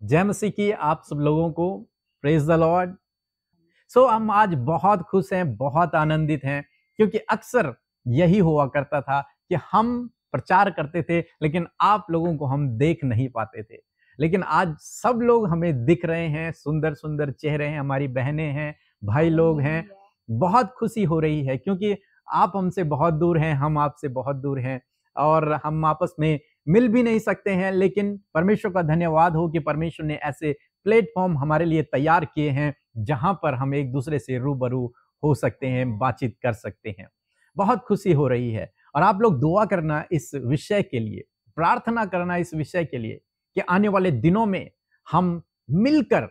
जय मसीह की आप सब लोगों को। Praise the Lord. हम आज बहुत खुश हैं, बहुत आनंदित हैं, क्योंकि अक्सर यही हुआ करता था कि हम प्रचार करते थे लेकिन आप लोगों को हम देख नहीं पाते थे। लेकिन आज सब लोग हमें दिख रहे हैं, सुंदर सुंदर चेहरे हैं, हमारी बहनें हैं, भाई लोग हैं। बहुत खुशी हो रही है क्योंकि आप हमसे बहुत दूर हैं, हम आपसे बहुत दूर हैं और हम आपस में मिल भी नहीं सकते हैं। लेकिन परमेश्वर का धन्यवाद हो कि परमेश्वर ने ऐसे प्लेटफॉर्म हमारे लिए तैयार किए हैं जहां पर हम एक दूसरे से रूबरू हो सकते हैं, बातचीत कर सकते हैं। बहुत खुशी हो रही है और आप लोग दुआ करना इस विषय के लिए, प्रार्थना करना इस विषय के लिए कि आने वाले दिनों में हम मिलकर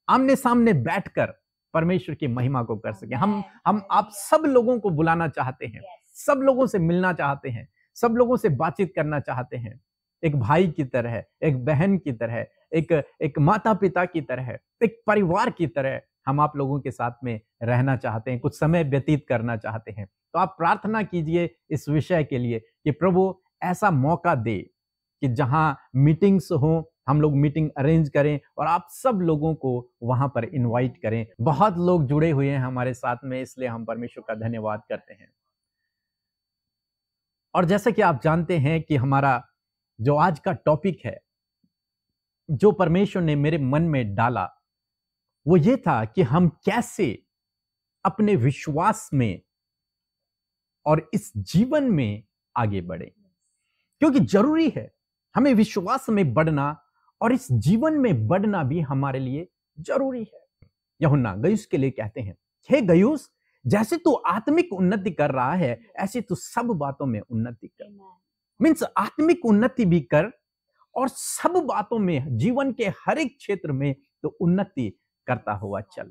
आमने सामने बैठकर परमेश्वर की महिमा को कर सकें। हम आप सब लोगों को बुलाना चाहते हैं, सब लोगों से मिलना चाहते हैं, सब लोगों से बातचीत करना चाहते हैं। एक भाई की तरह, एक बहन की तरह, एक माता पिता की तरह, एक परिवार की तरह हम आप लोगों के साथ में रहना चाहते हैं, कुछ समय व्यतीत करना चाहते हैं। तो आप प्रार्थना कीजिए इस विषय के लिए कि प्रभु ऐसा मौका दे कि जहां मीटिंग्स हो, हम लोग मीटिंग अरेंज करें और आप सब लोगों को वहां पर इनवाइट करें। बहुत लोग जुड़े हुए हैं हमारे साथ में, इसलिए हम परमेश्वर का धन्यवाद करते हैं। और जैसा कि आप जानते हैं कि हमारा जो आज का टॉपिक है, जो परमेश्वर ने मेरे मन में डाला, वो ये था कि हम कैसे अपने विश्वास में और इस जीवन में आगे बढ़े। क्योंकि जरूरी है हमें विश्वास में बढ़ना और इस जीवन में बढ़ना भी हमारे लिए जरूरी है। यूहन्ना गयुस के लिए कहते हैं, हे गयुस, जैसे तू आत्मिक उन्नति कर रहा है ऐसे तू सब बातों में उन्नति कर। मीन्स आत्मिक उन्नति भी कर और सब बातों में, जीवन के हर एक क्षेत्र में तो उन्नति करता हुआ चल।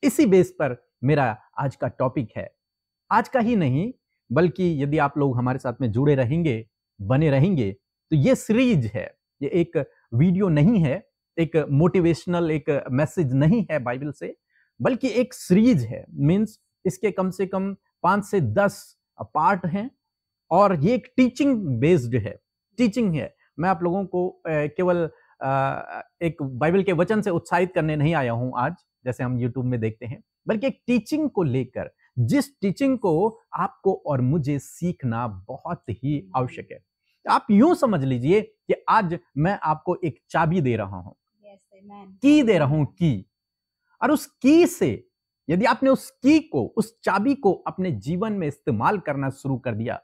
इसी बेस पर मेरा आज का टॉपिक है। आज का ही नहीं बल्कि यदि आप लोग हमारे साथ में जुड़े रहेंगे, बने रहेंगे, तो ये सीरीज है, ये एक वीडियो नहीं है, एक मोटिवेशनल एक मैसेज नहीं है बाइबल से, बल्कि एक सीरीज है। मीन्स इसके कम से कम 5 से 10 पार्ट हैं और ये एक टीचिंग बेस्ड है, टीचिंग है। मैं आप लोगों को केवल एक बाइबल के वचन से उत्साहित करने नहीं आया हूं आज, जैसे हम यूट्यूब में देखते हैं, बल्कि एक टीचिंग को लेकर, जिस टीचिंग को आपको और मुझे सीखना बहुत ही आवश्यक है। आप यूं समझ लीजिए कि आज मैं आपको एक चाबी दे रहा हूं, की दे रहा हूं, की। और उस की से यदि आपने उस की को, उस चाबी को अपने जीवन में इस्तेमाल करना शुरू कर दिया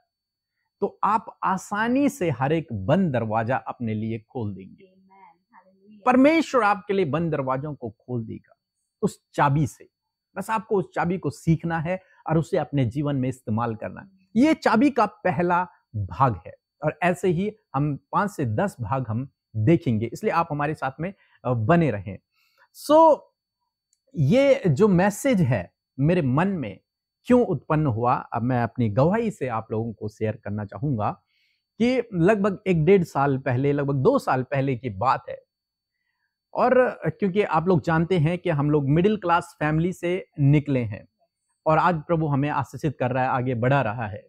तो आप आसानी से हर एक बंद दरवाजा अपने लिए खोल देंगे। परमेश्वर आपके लिए बंद दरवाजों को खोल देगा उस चाबी से। बस आपको उस चाबी को सीखना है और उसे अपने जीवन में इस्तेमाल करना है। ये चाबी का पहला भाग है और ऐसे ही हम 5 से 10 भाग हम देखेंगे, इसलिए आप हमारे साथ में बने रहें। ये जो मैसेज है मेरे मन में क्यों उत्पन्न हुआ, अब मैं अपनी गवाही से आप लोगों को शेयर करना चाहूंगा कि लगभग 1-1.5 साल पहले, लगभग 2 साल पहले की बात है। और क्योंकि आप लोग जानते हैं कि हम लोग मिडिल क्लास फैमिली से निकले हैं और आज प्रभु हमें आशीषित कर रहा है, आगे बढ़ा रहा है।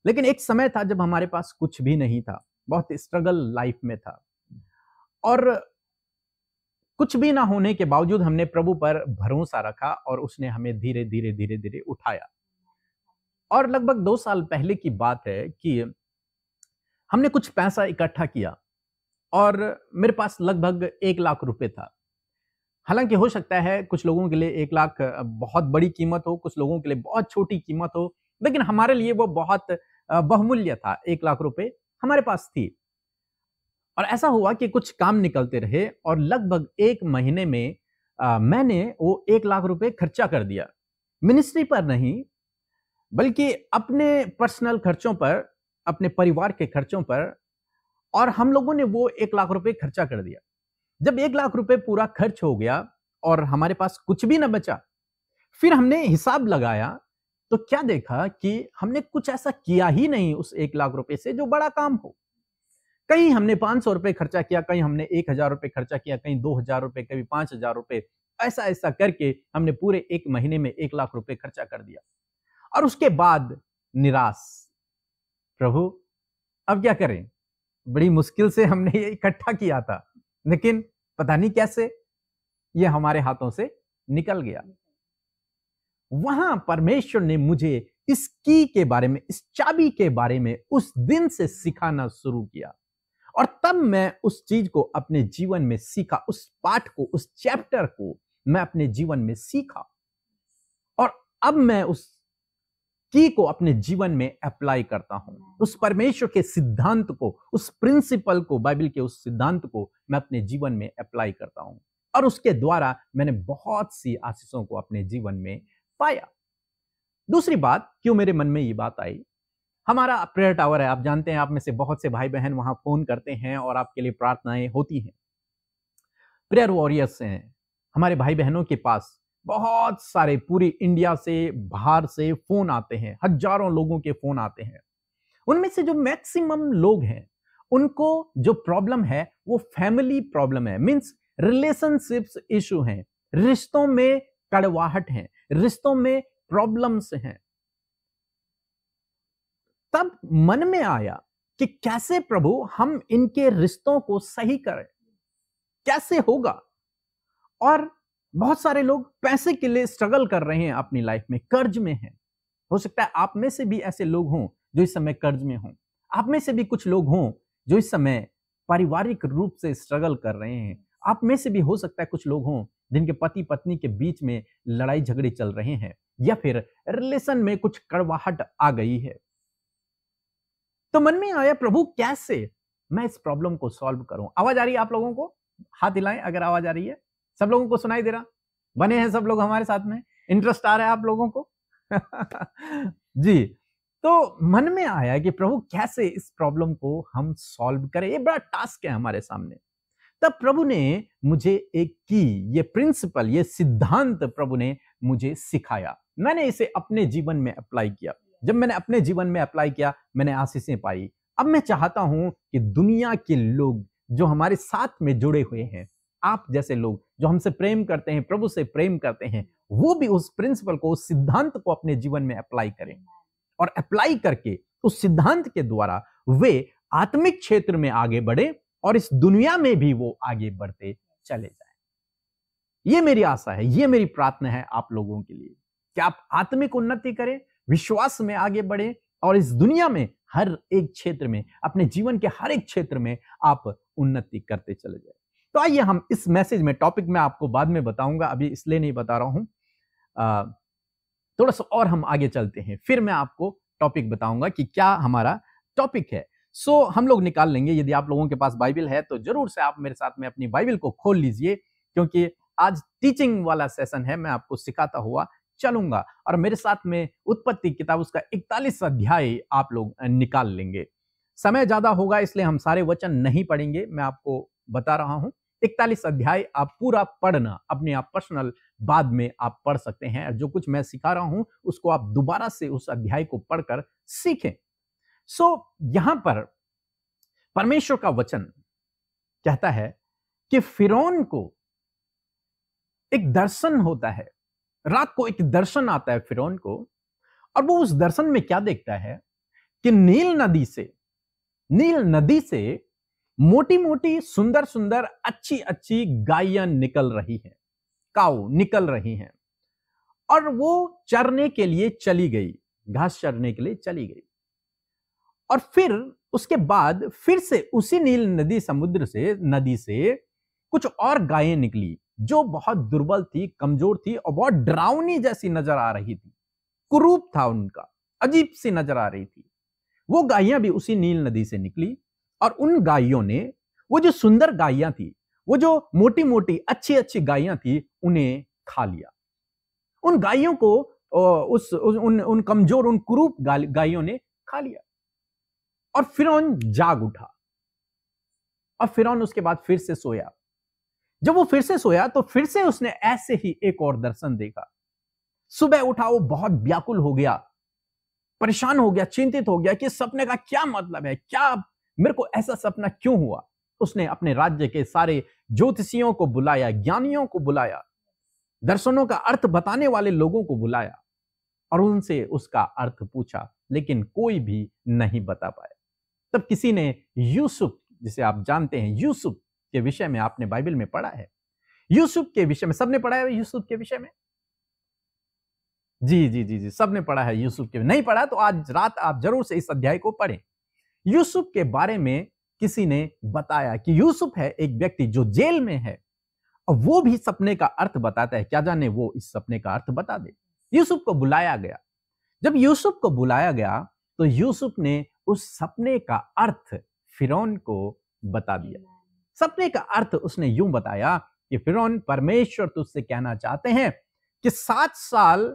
लेकिन एक समय था जब हमारे पास कुछ भी नहीं था, बहुत स्ट्रगल लाइफ में था और कुछ भी ना होने के बावजूद हमने प्रभु पर भरोसा रखा और उसने हमें धीरे धीरे धीरे धीरे उठाया। और लगभग 2 साल पहले की बात है कि हमने कुछ पैसा इकट्ठा किया और मेरे पास लगभग 1 लाख रुपए था। हालांकि हो सकता है कुछ लोगों के लिए 1 लाख बहुत बड़ी कीमत हो, कुछ लोगों के लिए बहुत छोटी कीमत हो, लेकिन हमारे लिए वो बहुत बहुमूल्य था। 1 लाख रुपए हमारे पास थी और ऐसा हुआ कि कुछ काम निकलते रहे और लगभग 1 महीने में मैंने वो 1 लाख रुपए खर्चा कर दिया। मिनिस्ट्री पर नहीं बल्कि अपने पर्सनल खर्चों पर, अपने परिवार के खर्चों पर, और हम लोगों ने वो 1 लाख रुपए खर्चा कर दिया। जब 1 लाख रुपए पूरा खर्च हो गया और हमारे पास कुछ भी ना बचा, फिर हमने हिसाब लगाया तो क्या देखा कि हमने कुछ ऐसा किया ही नहीं उस 1 लाख रुपए से जो बड़ा काम हो। कहीं हमने 500 रुपए खर्चा किया, कहीं हमने 1000 रुपए खर्चा किया, कहीं 2000 रुपए, कभी 5000 रुपए, ऐसा ऐसा करके हमने पूरे 1 महीने में 1 लाख रुपए खर्चा कर दिया। और उसके बाद निराश, प्रभु अब क्या करें, बड़ी मुश्किल से हमने ये इकट्ठा किया था लेकिन पता नहीं कैसे ये हमारे हाथों से निकल गया। वहां परमेश्वर ने मुझे इस की के बारे में, इस चाबी के बारे में उस दिन से सिखाना शुरू किया, और तब मैं उस चीज को अपने जीवन में सीखा, उस पाठ को, उस चैप्टर को मैं अपने जीवन में सीखा, और अब मैं उस की को अपने जीवन में अप्लाई करता हूं। उस परमेश्वर के सिद्धांत को, उस प्रिंसिपल को, बाइबल के उस सिद्धांत को मैं अपने जीवन में अप्लाई करता हूं, और उसके द्वारा मैंने बहुत सी आशीषों को अपने जीवन में पाया। दूसरी बात, क्यों मेरे मन में ये बात आई, हमारा प्रेयर टावर है, आप जानते हैं, आप में से बहुत से भाई बहन वहां फोन करते हैं और आपके लिए प्रार्थनाएं होती हैं। प्रेयर वॉरियर्स हैं हमारे भाई बहनों के पास, बहुत सारे पूरी इंडिया से, बाहर से फोन आते हैं, हजारों लोगों के फोन आते हैं। उनमें से जो मैक्सिमम लोग हैं, उनको जो प्रॉब्लम है वो फैमिली प्रॉब्लम है, मींस रिलेशनशिप्स इशू हैं, रिश्तों में कड़वाहट है, रिश्तों में प्रॉब्लम्स हैं। तब मन में आया कि कैसे प्रभु हम इनके रिश्तों को सही करें, कैसे होगा। और बहुत सारे लोग पैसे के लिए स्ट्रगल कर रहे हैं अपनी लाइफ में, कर्ज में हैं। हो सकता है आप में से भी ऐसे लोग हों जो इस समय कर्ज में हों, आप में से भी कुछ लोग हों जो इस समय पारिवारिक रूप से स्ट्रगल कर रहे हैं, आप में से भी हो सकता है कुछ लोग हों जिनके पति पत्नी के बीच में लड़ाई झगड़े चल रहे हैं, या फिर रिलेशन में कुछ कड़वाहट आ गई है। तो मन में आया, प्रभु कैसे मैं इस प्रॉब्लम को सॉल्व करूं। आवाज आ रही है आप लोगों को? हाथ हिलाएं अगर आवाज आ रही है। सब लोगों को सुनाई दे रहा? बने हैं सब लोग हमारे साथ में? इंटरेस्ट आ रहा है आप लोगों को? जी। तो मन में आया कि प्रभु कैसे इस प्रॉब्लम को हम सॉल्व करें, ये बड़ा टास्क है हमारे सामने। तब प्रभु ने मुझे एक की, ये प्रिंसिपल, ये सिद्धांत प्रभु ने मुझे सिखाया। मैंने इसे अपने जीवन में अप्लाई किया। जब मैंने अपने जीवन में अप्लाई किया, मैंने आशीषें पाई। अब मैं चाहता हूं कि दुनिया के लोग जो हमारे साथ में जुड़े हुए हैं, आप जैसे लोग जो हमसे प्रेम करते हैं, प्रभु से प्रेम करते हैं, वो भी उस प्रिंसिपल को, उस सिद्धांत को अपने जीवन में अप्लाई करें, और अप्लाई करके उस सिद्धांत के द्वारा वे आत्मिक क्षेत्र में आगे बढ़े और इस दुनिया में भी वो आगे बढ़ते चले जाएं। ये मेरी आशा है, ये मेरी प्रार्थना है आप लोगों के लिए कि आप आत्मिक उन्नति करें, विश्वास में आगे बढ़े, और इस दुनिया में हर एक क्षेत्र में, अपने जीवन के हर एक क्षेत्र में आप उन्नति करते चले जाए। तो आइए हम इस मैसेज में, टॉपिक में आपको बाद में बताऊंगा, अभी इसलिए नहीं बता रहा हूं, थोड़ा सा और हम आगे चलते हैं, फिर मैं आपको टॉपिक बताऊंगा कि क्या हमारा टॉपिक है। सो हम लोग निकाल लेंगे, यदि आप लोगों के पास बाइबल है तो जरूर से आप मेरे साथ में अपनी बाइबल को खोल लीजिए, क्योंकि आज टीचिंग वाला सेशन है, मैं आपको सिखाता हुआ चलूंगा। और मेरे साथ में उत्पत्ति किताब उसका 41 अध्याय आप लोग निकाल लेंगे। समय ज्यादा होगा इसलिए हम सारे वचन नहीं पढ़ेंगे, मैं आपको बता रहा हूं। 41 अध्याय आप पूरा पढ़ना, अपने आप पर्सनल बाद में आप पढ़ सकते हैं। जो कुछ मैं सिखा रहा हूं उसको आप दोबारा से उस अध्याय को पढ़कर सीखें। सो यहां पर परमेश्वर का वचन कहता है कि फिरौन को एक दर्शन होता है, रात को एक दर्शन आता है फिरौन को, और वो उस दर्शन में क्या देखता है कि नील नदी से मोटी मोटी, सुंदर सुंदर, अच्छी अच्छी गायें निकल रही हैं, काऊ निकल रही हैं, और वो चरने के लिए चली गई, घास चरने के लिए चली गई। और फिर उसके बाद फिर से उसी नील नदी से कुछ और गायें निकली जो बहुत दुर्बल थी, कमजोर थी, और बहुत डरावनी जैसी नजर आ रही थी। कुरूप था उनका, अजीब सी नजर आ रही थी। वो गायें भी उसी नील नदी से निकली, और उन गायों ने, वो जो सुंदर गायें थी, वो जो मोटी मोटी अच्छी अच्छी गायें थी, उन्हें खा लिया। उन गायों को उन कमजोर, उन कुरूप गायों ने खा लिया। और फिरौन जाग उठा, और फिरौन उसके बाद फिर से सोया। जब वो फिर से सोया तो फिर से उसने ऐसे ही एक और दर्शन देखा। सुबह उठा, वो बहुत व्याकुल हो गया, परेशान हो गया, चिंतित हो गया कि सपने का क्या मतलब है, क्या मेरे को ऐसा सपना क्यों हुआ। उसने अपने राज्य के सारे ज्योतिषियों को बुलाया, ज्ञानियों को बुलाया, दर्शनों का अर्थ बताने वाले लोगों को बुलाया, और उनसे उसका अर्थ पूछा, लेकिन कोई भी नहीं बता पाया। तब किसी ने यूसुफ, जिसे आप जानते हैं यूसुफ, के विषय में आपने बाइबल में पढ़ा है, यूसुफ के विषय में सबने पढ़ा है, यूसुफ के विषय में। जी जी जी जी, सबने पढ़ा है यूसुफ के। नहीं पढ़ा तो आज रात आप जरूर से इस अध्याय को पढ़ें। यूसुफ के बारे में किसी ने बताया कि यूसुफ है एक व्यक्ति जो जेल में है, और वो भी सपने का अर्थ बताता है। क्या जाने वो इस सपने का अर्थ बता दे। यूसुफ को बुलाया गया। जब यूसुफ को बुलाया गया तो यूसुफ ने उस सपने का अर्थ फिरौन को बता दिया। सपने का अर्थ उसने यूं बताया कि फिरौन, परमेश्वर तुझसे कहना चाहते हैं कि 7 साल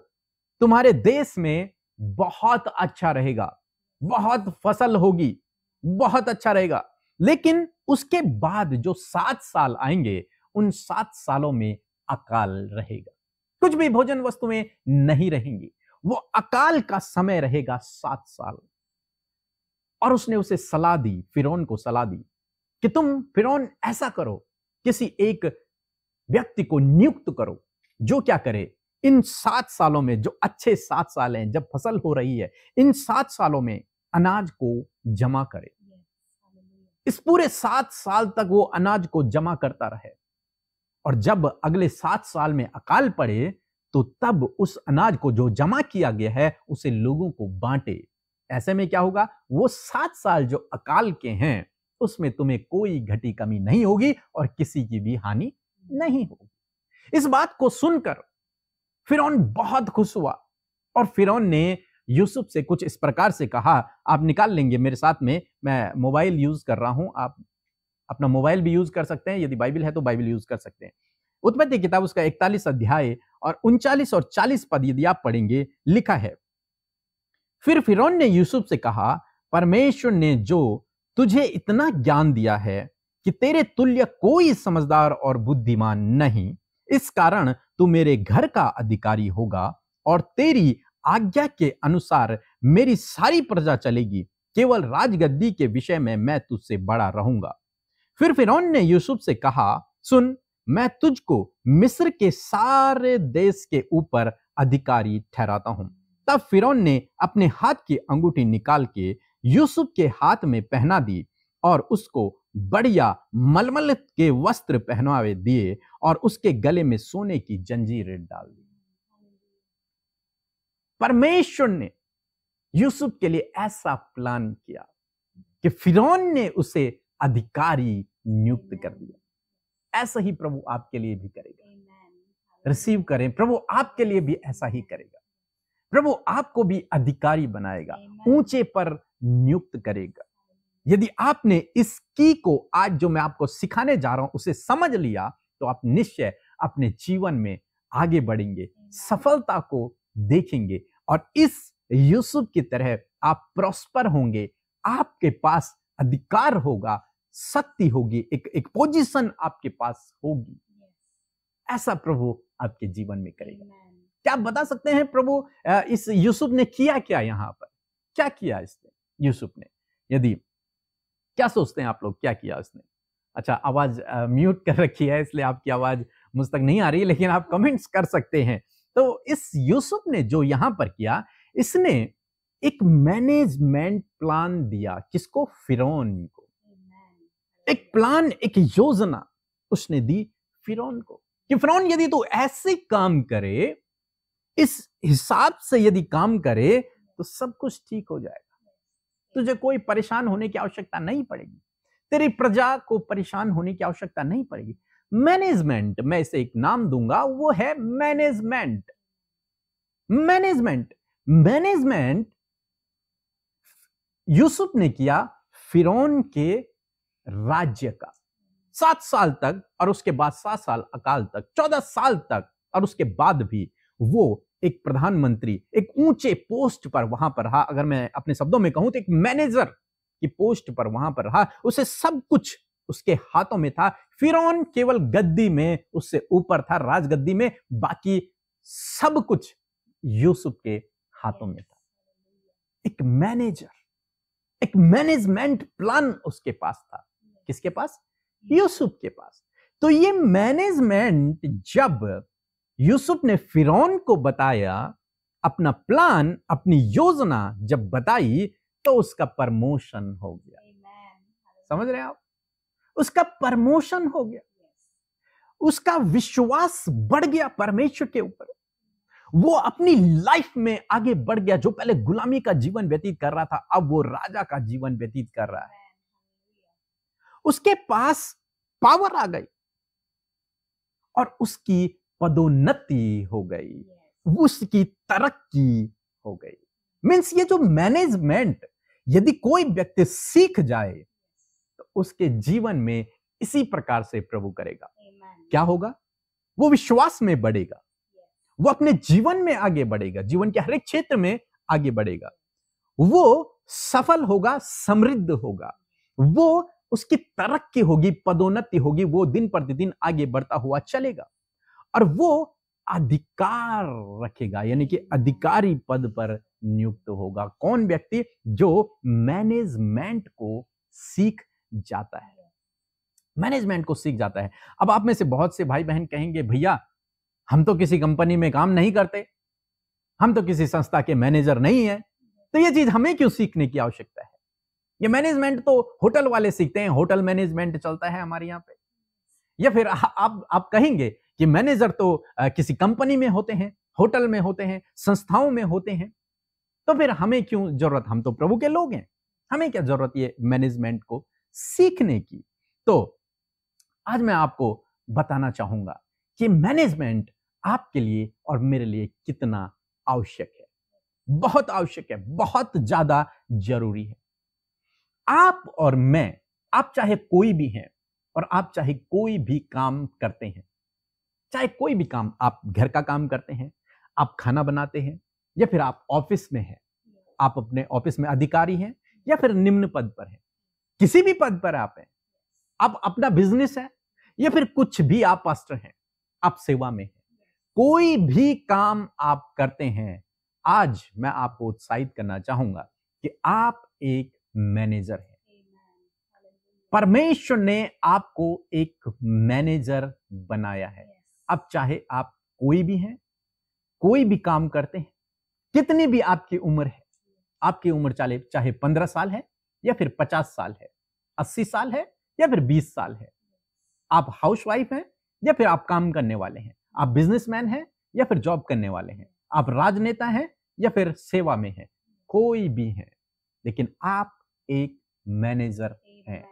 तुम्हारे देश में बहुत अच्छा रहेगा, बहुत फसल होगी, बहुत अच्छा रहेगा, लेकिन उसके बाद जो 7 साल आएंगे उन 7 सालों में अकाल रहेगा, कुछ भी भोजन वस्तुएं नहीं रहेंगी, वो अकाल का समय रहेगा 7 साल। और उसने उसे सलाह दी, फिरौन को सलाह दी कि तुम फिरौन ऐसा करो, किसी एक व्यक्ति को नियुक्त करो जो क्या करे, इन 7 सालों में, जो अच्छे 7 साल हैं, जब फसल हो रही है, इन 7 सालों में अनाज को जमा करे। इस पूरे 7 साल तक वो अनाज को जमा करता रहे, और जब अगले 7 साल में अकाल पड़े तो तब उस अनाज को जो जमा किया गया है उसे लोगों को बांटे। ऐसे में क्या होगा, वो 7 साल जो अकाल के हैं उसमें तुम्हें कोई घटी कमी नहीं होगी और किसी की भी हानि नहीं होगी। इस बात को सुनकर फिरौन बहुत खुश हुआ, और फिरौन ने यूसुफ से कुछ इस प्रकार से कहा। आप निकाल लेंगे मेरे साथ में, मैं मोबाइल यूज कर रहा हूं, आप अपना मोबाइल भी यूज कर सकते हैं, यदि बाइबल है तो बाइबल यूज कर सकते हैं। उत्पत्ति किताब उसका 41 अध्याय और 39 और 40 पद यदि आप पढ़ेंगे, लिखा है, फिर फिरौन ने यूसुफ से कहा, परमेश्वर ने जो तुझे इतना ज्ञान दिया है कि तेरे तुल्य कोई समझदार और बुद्धिमान नहीं, इस कारण तू मेरे घर का अधिकारी होगा और तेरी आज्ञा के अनुसार मेरी सारी प्रजा चलेगी, केवल राजगद्दी के विषय में मैं तुझसे बड़ा रहूंगा। फिर फिरौन ने यूसुफ से कहा, सुन, मैं तुझको मिस्र के सारे देश के ऊपर अधिकारी ठहराता हूं। तब फिरौन ने अपने हाथ की अंगूठी निकाल के यूसुफ के हाथ में पहना दी और उसको बढ़िया मलमल के वस्त्र पहनावे दिए और उसके गले में सोने की जंजीरें डाल दी। परमेश्वर ने यूसुफ के लिए ऐसा प्लान किया कि फिरौन ने उसे अधिकारी नियुक्त कर दिया। ऐसा ही प्रभु आपके लिए भी करेगा। रिसीव करें, प्रभु आपके लिए भी ऐसा ही करेगा। प्रभु आपको भी अधिकारी बनाएगा, ऊंचे पर नियुक्त करेगा। यदि आपने इस की को आज जो मैं आपको सिखाने जा रहा हूं उसे समझ लिया तो आप निश्चय अपने जीवन में आगे बढ़ेंगे, सफलता को देखेंगे और इस यूसुफ की तरह आप प्रॉस्पर होंगे। आपके पास अधिकार होगा, शक्ति होगी, एक पोजीशन आपके पास होगी। ऐसा प्रभु आपके जीवन में करेगा। क्या आप बता सकते हैं प्रभु इस यूसुफ ने किया क्या? यहां पर क्या किया इसने, यूसुफ ने? यदि क्या सोचते हैं आप लोग, क्या किया इसने? अच्छा, आवाज म्यूट कर रखी है इसलिए आपकी आवाज मुझ तक नहीं आ रही, लेकिन आप कमेंट्स कर सकते हैं। तो इस यूसुफ ने जो यहां पर किया, इसने एक मैनेजमेंट प्लान दिया। किसको? फिरौन को। एक प्लान, एक योजना उसने दी फिरौन को कि फिरौन यदि तू ऐसे काम करे, इस हिसाब से यदि काम करे तो सब कुछ ठीक हो जाएगा। तुझे कोई परेशान होने की आवश्यकता नहीं पड़ेगी, तेरी प्रजा को परेशान होने की आवश्यकता नहीं पड़ेगी। मैनेजमेंट, मैं इसे एक नाम दूंगा, वो है मैनेजमेंट। मैनेजमेंट मैनेजमेंट यूसुफ ने किया फिरौन के राज्य का 7 साल तक, और उसके बाद 7 साल अकाल तक, 14 साल तक, और उसके बाद भी वो एक प्रधानमंत्री, एक ऊंचे पोस्ट पर वहां पर रहा। अगर मैं अपने शब्दों में कहूं तो एक मैनेजर की पोस्ट पर वहां पर रहा। उसे सब कुछ उसके हाथों में था। फिरौन केवल गद्दी में उससे ऊपर था, राजगद्दी में, बाकी सब कुछ यूसुफ के हाथों में था। एक मैनेजर, एक मैनेजमेंट प्लान उसके पास था। किसके पास? यूसुफ के पास। तो ये मैनेजमेंट जब यूसुफ ने फिरौन को बताया, अपना प्लान, अपनी योजना जब बताई, तो उसका प्रमोशन हो गया। समझ रहे हैं आप? उसका प्रमोशन हो गया, उसका विश्वास बढ़ गया परमेश्वर के ऊपर, वो अपनी लाइफ में आगे बढ़ गया। जो पहले गुलामी का जीवन व्यतीत कर रहा था, अब वो राजा का जीवन व्यतीत कर रहा है। उसके पास पावर आ गई और उसकी पदोन्नति हो गई, उसकी तरक्की हो गई। मीन्स ये जो मैनेजमेंट यदि कोई व्यक्ति सीख जाए तो उसके जीवन में इसी प्रकार से प्रभु करेगा। क्या होगा? वो विश्वास में बढ़ेगा, वो अपने जीवन में आगे बढ़ेगा, जीवन के हर एक क्षेत्र में आगे बढ़ेगा, वो सफल होगा, समृद्ध होगा, वो उसकी तरक्की होगी, पदोन्नति होगी, वो दिन प्रतिदिन आगे बढ़ता हुआ चलेगा और वो अधिकार रखेगा, यानी कि अधिकारी पद पर नियुक्त होगा। कौन व्यक्ति? जो मैनेजमेंट को सीख जाता है, मैनेजमेंट को सीख जाता है। अब आप में से बहुत से भाई बहन कहेंगे, भैया हम तो किसी कंपनी में काम नहीं करते, हम तो किसी संस्था के मैनेजर नहीं है, तो ये चीज हमें क्यों सीखने की आवश्यकता है? ये मैनेजमेंट तो होटल वाले सीखते हैं, होटल मैनेजमेंट चलता है हमारे यहाँ पे। या फिर आप कहेंगे कि मैनेजर तो किसी कंपनी में होते हैं, होटल में होते हैं, संस्थाओं में होते हैं, तो फिर हमें क्यों जरूरत? हम तो प्रभु के लोग हैं, हमें क्या जरूरत ये मैनेजमेंट को सीखने की? तो आज मैं आपको बताना चाहूंगा कि मैनेजमेंट आपके लिए और मेरे लिए कितना आवश्यक है। बहुत आवश्यक है, बहुत ज्यादा जरूरी है। आप और मैं, आप चाहे कोई भी हैं और आप चाहे कोई भी काम करते हैं, चाहे कोई भी काम, आप घर का काम करते हैं, आप खाना बनाते हैं, या फिर आप ऑफिस में हैं, आप अपने ऑफिस में अधिकारी हैं या फिर निम्न पद पर हैं, किसी भी पद पर आप हैं, आप अपना बिजनेस है या फिर कुछ भी, आप पास्टर हैं, आप सेवा में हैं, कोई भी काम आप करते हैं, आज मैं आपको उत्साहित करना चाहूंगा कि आप एक मैनेजर हैं। परमेश्वर ने आपको एक मैनेजर बनाया है। अब चाहे आप कोई भी हैं, कोई भी काम करते हैं, कितनी भी आपकी उम्र है, आपकी उम्र चाहे 15 साल है या फिर 50 साल है, 80 साल है या फिर 20 साल है, आप हाउसवाइफ हैं या फिर आप काम करने वाले हैं, आप बिजनेसमैन हैं या फिर जॉब करने वाले हैं, आप राजनेता हैं या फिर सेवा में हैं, कोई भी हैं, लेकिन आप एक मैनेजर हैं।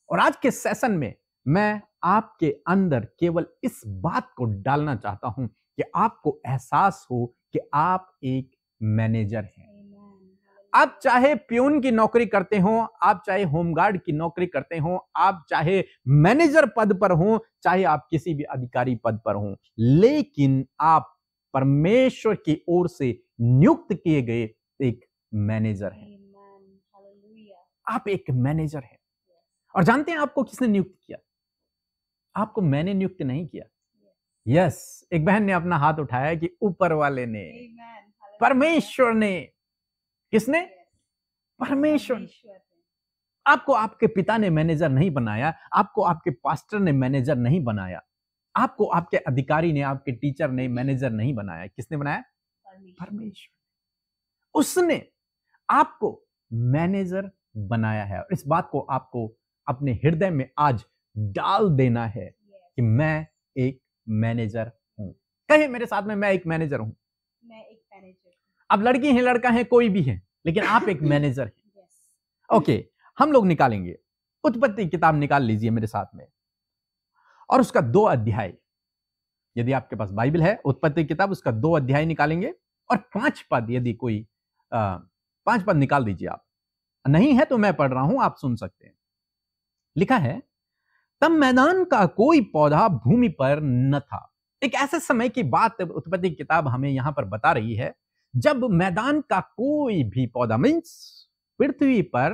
और आज के सेशन में मैं आपके अंदर केवल इस बात को डालना चाहता हूं कि आपको एहसास हो कि आप एक मैनेजर हैं। आप चाहे प्यून की नौकरी करते हो, आप चाहे होमगार्ड की नौकरी करते हो, आप चाहे मैनेजर पद पर हो, चाहे आप किसी भी अधिकारी पद पर हो, लेकिन आप परमेश्वर की ओर से नियुक्त किए गए एक मैनेजर हैं। आप एक मैनेजर हैं। और जानते हैं आपको किसने नियुक्त किया? आपको मैंने नियुक्त नहीं किया। यस, एक बहन ने अपना हाथ उठाया कि ऊपर वाले ने, परमेश्वर ने। किसने? परमेश्वर। आपको आपके पिता ने मैनेजर नहीं बनाया, आपको आपके पास्टर ने मैनेजर नहीं बनाया, आपको आपके अधिकारी ने, आपके टीचर ने मैनेजर नहीं बनाया। किसने बनाया? परमेश्वर। उसने आपको मैनेजर बनाया है। और इस बात को आपको अपने हृदय में आज डाल देना है कि मैं एक मैनेजर हूं। कहे मेरे साथ में, मैं एक मैनेजर हूं। मैं एक मैनेजर हूं। अब लड़की है, लड़का है, कोई भी है, लेकिन आप एक मैनेजर हैं। ओके, हम लोग निकालेंगे, उत्पत्ति किताब निकाल लीजिए मेरे साथ में, और उसका 2 अध्याय, यदि आपके पास बाइबल है, उत्पत्ति किताब उसका 2 अध्याय निकालेंगे और 5 पद, यदि कोई 5 पद निकाल दीजिए। आप नहीं है तो मैं पढ़ रहा हूं, आप सुन सकते हैं। लिखा है, तब मैदान का कोई पौधा भूमि पर न था। एक ऐसे समय की बात उत्पत्ति किताब हमें यहां पर बता रही है, जब मैदान का कोई भी पौधा, मीन्स पृथ्वी पर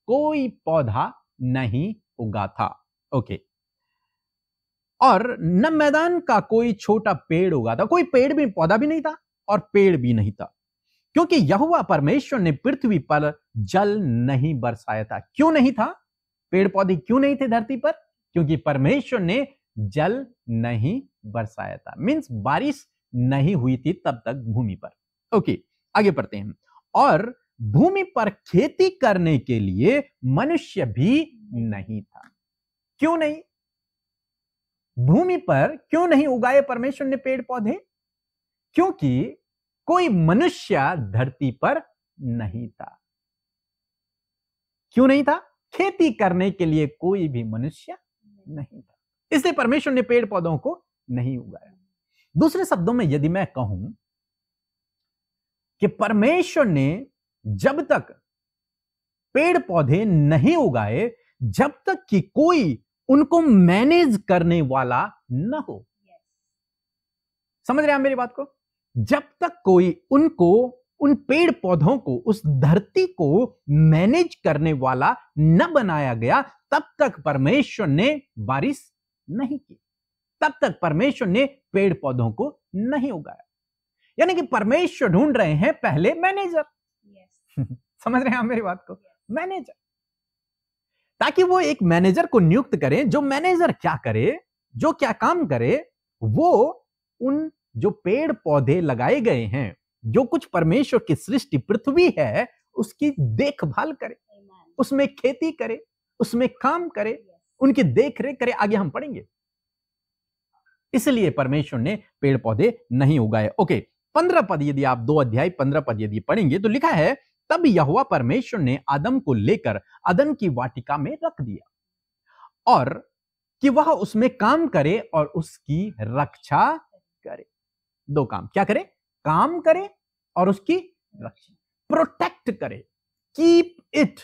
कोई पौधा नहीं उगा था। ओके, और न मैदान का कोई छोटा पेड़ उगा था। कोई पेड़ भी, पौधा भी नहीं था और पेड़ भी नहीं था, क्योंकि यहोवा परमेश्वर ने पृथ्वी पर जल नहीं बरसाया था। क्यों नहीं था? पेड़ पौधे क्यों नहीं थे धरती पर? क्योंकि परमेश्वर ने जल नहीं बरसाया था। मीन्स बारिश नहीं हुई थी तब तक भूमि पर। ओके, आगे पढ़ते हैं। और भूमि पर खेती करने के लिए मनुष्य भी नहीं था। क्यों नहीं? भूमि पर क्यों नहीं उगाए परमेश्वर ने पेड़ पौधे? क्योंकि कोई मनुष्य धरती पर नहीं था। क्यों नहीं था? खेती करने के लिए कोई भी मनुष्य नहीं था, इसलिए परमेश्वर ने पेड़ पौधों को नहीं उगाया। दूसरे शब्दों में यदि मैं कहूं कि परमेश्वर ने जब तक पेड़ पौधे नहीं उगाए, जब तक कि कोई उनको मैनेज करने वाला न हो। समझ रहे हैं आप मेरी बात को? जब तक कोई उन पेड़ पौधों को, उस धरती को मैनेज करने वाला न बनाया गया, तब तक परमेश्वर ने बारिश नहीं की, तब तक परमेश्वर ने पेड़ पौधों को नहीं उगाया। यानी कि परमेश्वर ढूंढ रहे हैं पहले मैनेजर। समझ रहे हैं आप मेरी बात को? मैनेजर, ताकि वो एक मैनेजर को नियुक्त करें। जो मैनेजर क्या करे, जो क्या काम करे, वो उन जो पेड़ पौधे लगाए गए हैं, जो कुछ परमेश्वर की सृष्टि पृथ्वी है, उसकी देखभाल करे, उसमें खेती करे, उसमें काम करे, उनकी देखरेख करे। आगे हम पढ़ेंगे। इसलिए परमेश्वर ने पेड़ पौधे नहीं उगाए। ओके, 15 पद यदि आप 2 अध्याय 15 पद यदि पढ़ेंगे तो लिखा है, तब यहोवा परमेश्वर ने आदम को लेकर अदन की वाटिका में रख दिया और कि वह उसमें काम करे और उसकी रक्षा करे। 2 काम, क्या करे? काम करे और उसकी रक्षा, प्रोटेक्ट करे, कीप इट।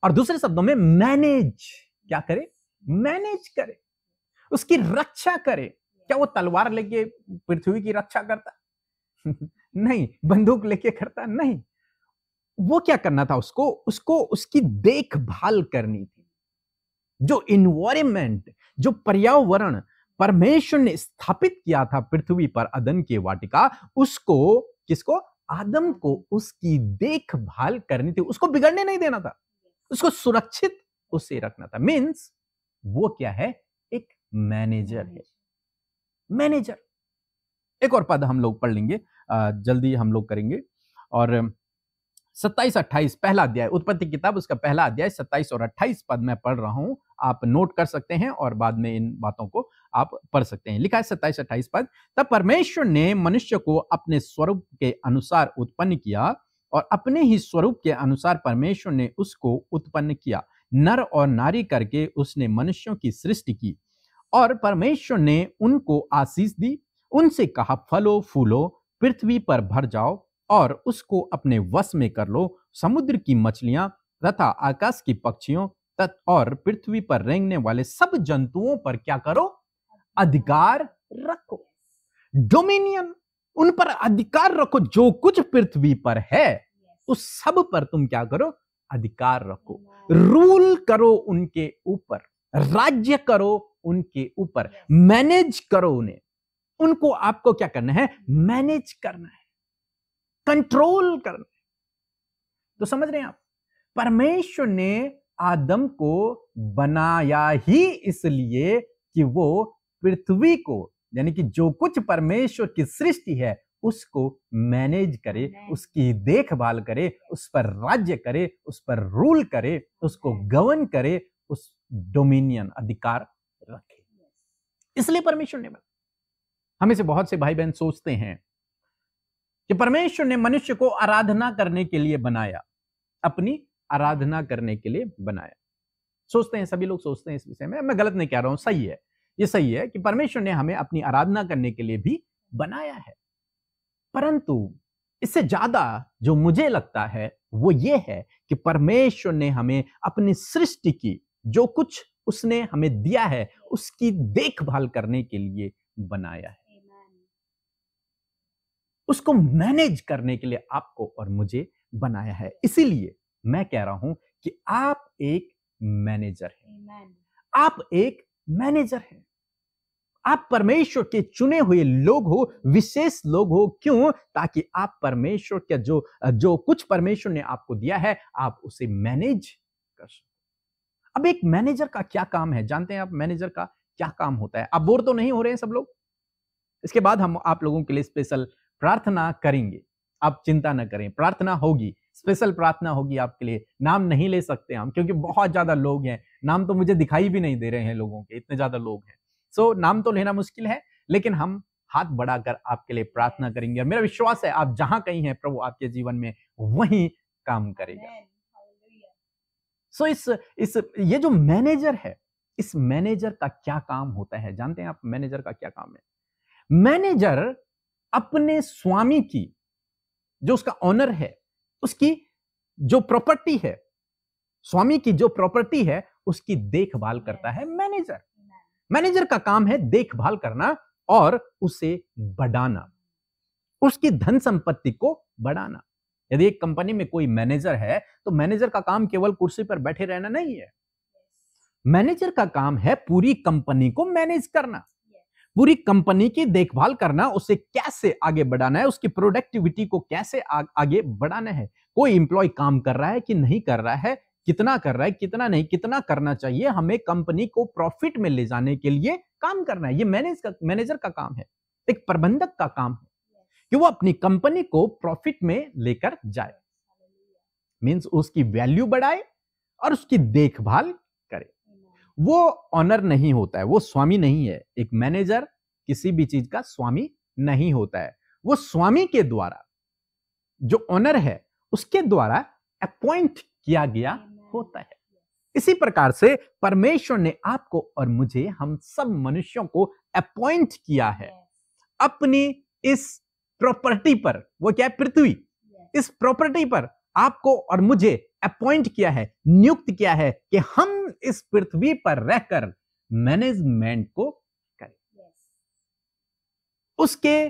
और दूसरे शब्दों में मैनेज, क्या करे? मैनेज करे, उसकी रक्षा करे। क्या वो तलवार लेके पृथ्वी की रक्षा करता? नहीं। बंदूक लेके करता? नहीं। वो क्या करना था? उसको उसकी देखभाल करनी थी। जो इन्वायरमेंट, जो पर्यावरण परमेश्वर ने स्थापित किया था पृथ्वी पर अदन के वाटिका, उसको, किसको? आदम को उसकी देखभाल करनी थी, उसको बिगड़ने नहीं देना था, उसको सुरक्षित उसे रखना था। मीन्स वो क्या है? एक मैनेजर है। मैनेजर। एक और पद हम लोग पढ़ लेंगे, जल्दी हम लोग करेंगे। और 27-28 पहला अध्याय, उत्पत्ति किताब, उसका पहला अध्याय 27 और 28 पद मैं पढ़ रहा हूं। आप नोट कर सकते हैं और बाद में इन बातों को आप पढ़ सकते हैं। लिखा है 27-28 पद, तब परमेश्वर ने मनुष्य को अपने स्वरूप के अनुसार उत्पन्न किया और अपने ही स्वरूप के अनुसार परमेश्वर ने उसको उत्पन्न किया, नर और नारी करके उसने मनुष्यों की सृष्टि की। और परमेश्वर ने उनको आशीष दी, उनसे कहा, फलो फूलो, पृथ्वी पर भर जाओ और उसको अपने वश में कर लो, समुद्र की मछलियां तथा आकाश की पक्षियों और पृथ्वी पर रेंगने वाले सब जंतुओं पर क्या करो? अधिकार रखो। डोमिनियन, उन पर अधिकार रखो। जो कुछ पृथ्वी पर है उस सब पर तुम क्या करो? अधिकार रखो। रूल करो उनके ऊपर, राज्य करो उनके ऊपर, मैनेज करो उन्हें। उनको आपको क्या करना है? मैनेज करना है, कंट्रोल करना है। तो समझ रहे हैं आप? परमेश्वर ने आदम को बनाया ही इसलिए कि वो पृथ्वी को, यानी कि जो कुछ परमेश्वर की सृष्टि है, उसको मैनेज करे, उसकी देखभाल करे, उस पर राज्य करे, उस पर रूल करे, उसको गवर्न करे, उस डोमिनियन, अधिकार रखे। इसलिए परमेश्वर ने बनाया। हमें से बहुत से भाई बहन सोचते हैं कि परमेश्वर ने मनुष्य को आराधना करने के लिए बनाया, अपनी आराधना करने के लिए बनाया। सोचते हैं, सभी लोग सोचते हैं इस विषय में। मैं गलत नहीं कह रहा हूं, सही है, ये सही है कि परमेश्वर ने हमें अपनी आराधना करने के लिए भी बनाया है। परंतु इससे ज्यादा जो मुझे लगता है वो ये है कि परमेश्वर ने हमें अपनी सृष्टि की, जो कुछ उसने हमें दिया है, उसकी देखभाल करने के लिए बनाया है, उसको मैनेज करने के लिए आपको और मुझे बनाया है। इसीलिए मैं कह रहा हूं कि आप एक मैनेजर हैं। आप एक मैनेजर हैं। आप परमेश्वर के चुने हुए लोग हो, विशेष लोग हो। क्यों? ताकि आप परमेश्वर का जो कुछ परमेश्वर ने आपको दिया है, आप उसे मैनेज कर सको। अब एक मैनेजर का क्या काम है? जानते हैं आप मैनेजर का क्या काम होता है? आप बोर तो नहीं हो रहे हैं सब लोग? इसके बाद हम आप लोगों के लिए स्पेशल प्रार्थना करेंगे। आप चिंता न करें, प्रार्थना होगी। स्पेशल प्रार्थना होगी आपके लिए। नाम नहीं ले सकते हम क्योंकि बहुत ज्यादा लोग हैं, नाम तो मुझे दिखाई भी नहीं दे रहे हैं लोगों के, इतने ज्यादा लोग हैं। सो नाम तो लेना मुश्किल है, लेकिन हम हाथ बढ़ाकर आपके लिए प्रार्थना करेंगे और मेरा विश्वास है आप जहां कहीं हैं प्रभु आपके जीवन में वहीं काम करेगा। Amen. Hallelujah. सो इस ये जो मैनेजर है, इस मैनेजर का क्या काम होता है जानते हैं आप? मैनेजर का क्या काम है? मैनेजर अपने स्वामी की, जो उसका ऑनर है, उसकी जो प्रॉपर्टी है, स्वामी की जो प्रॉपर्टी है उसकी देखभाल करता है मैनेजर। Amen. मैनेजर का काम है देखभाल करना और उसे बढ़ाना, उसकी धन संपत्ति को बढ़ाना। यदि एक कंपनी में कोई मैनेजर है तो मैनेजर का काम केवल कुर्सी पर बैठे रहना नहीं है। मैनेजर का काम है पूरी कंपनी को मैनेज करना, पूरी कंपनी की देखभाल करना, उसे कैसे आगे बढ़ाना है, उसकी प्रोडक्टिविटी को कैसे आगे बढ़ाना है। कोई एम्प्लॉय काम कर रहा है कि नहीं कर रहा है, कितना कर रहा है, कितना नहीं, कितना करना चाहिए, हमें कंपनी को प्रॉफिट में ले जाने के लिए काम करना है। ये मैनेजर का काम है, एक प्रबंधक का काम है कि वो अपनी कंपनी को प्रॉफिट में लेकर जाए, मींस उसकी वैल्यू बढ़ाए और उसकी देखभाल करे। वो ऑनर नहीं होता है, वो स्वामी नहीं है। एक मैनेजर किसी भी चीज का स्वामी नहीं होता है, वो स्वामी के द्वारा, जो ऑनर है उसके द्वारा अपॉइंट किया गया होता है। इसी प्रकार से परमेश्वर ने आपको और मुझे, हम सब मनुष्यों को अपॉइंट किया है अपनी इस प्रॉपर्टी पर। वो क्या है? पृथ्वी। इस प्रॉपर्टी पर आपको और मुझे अपॉइंट किया है, नियुक्त किया है कि हम इस पृथ्वी पर रहकर मैनेजमेंट को करें। उसके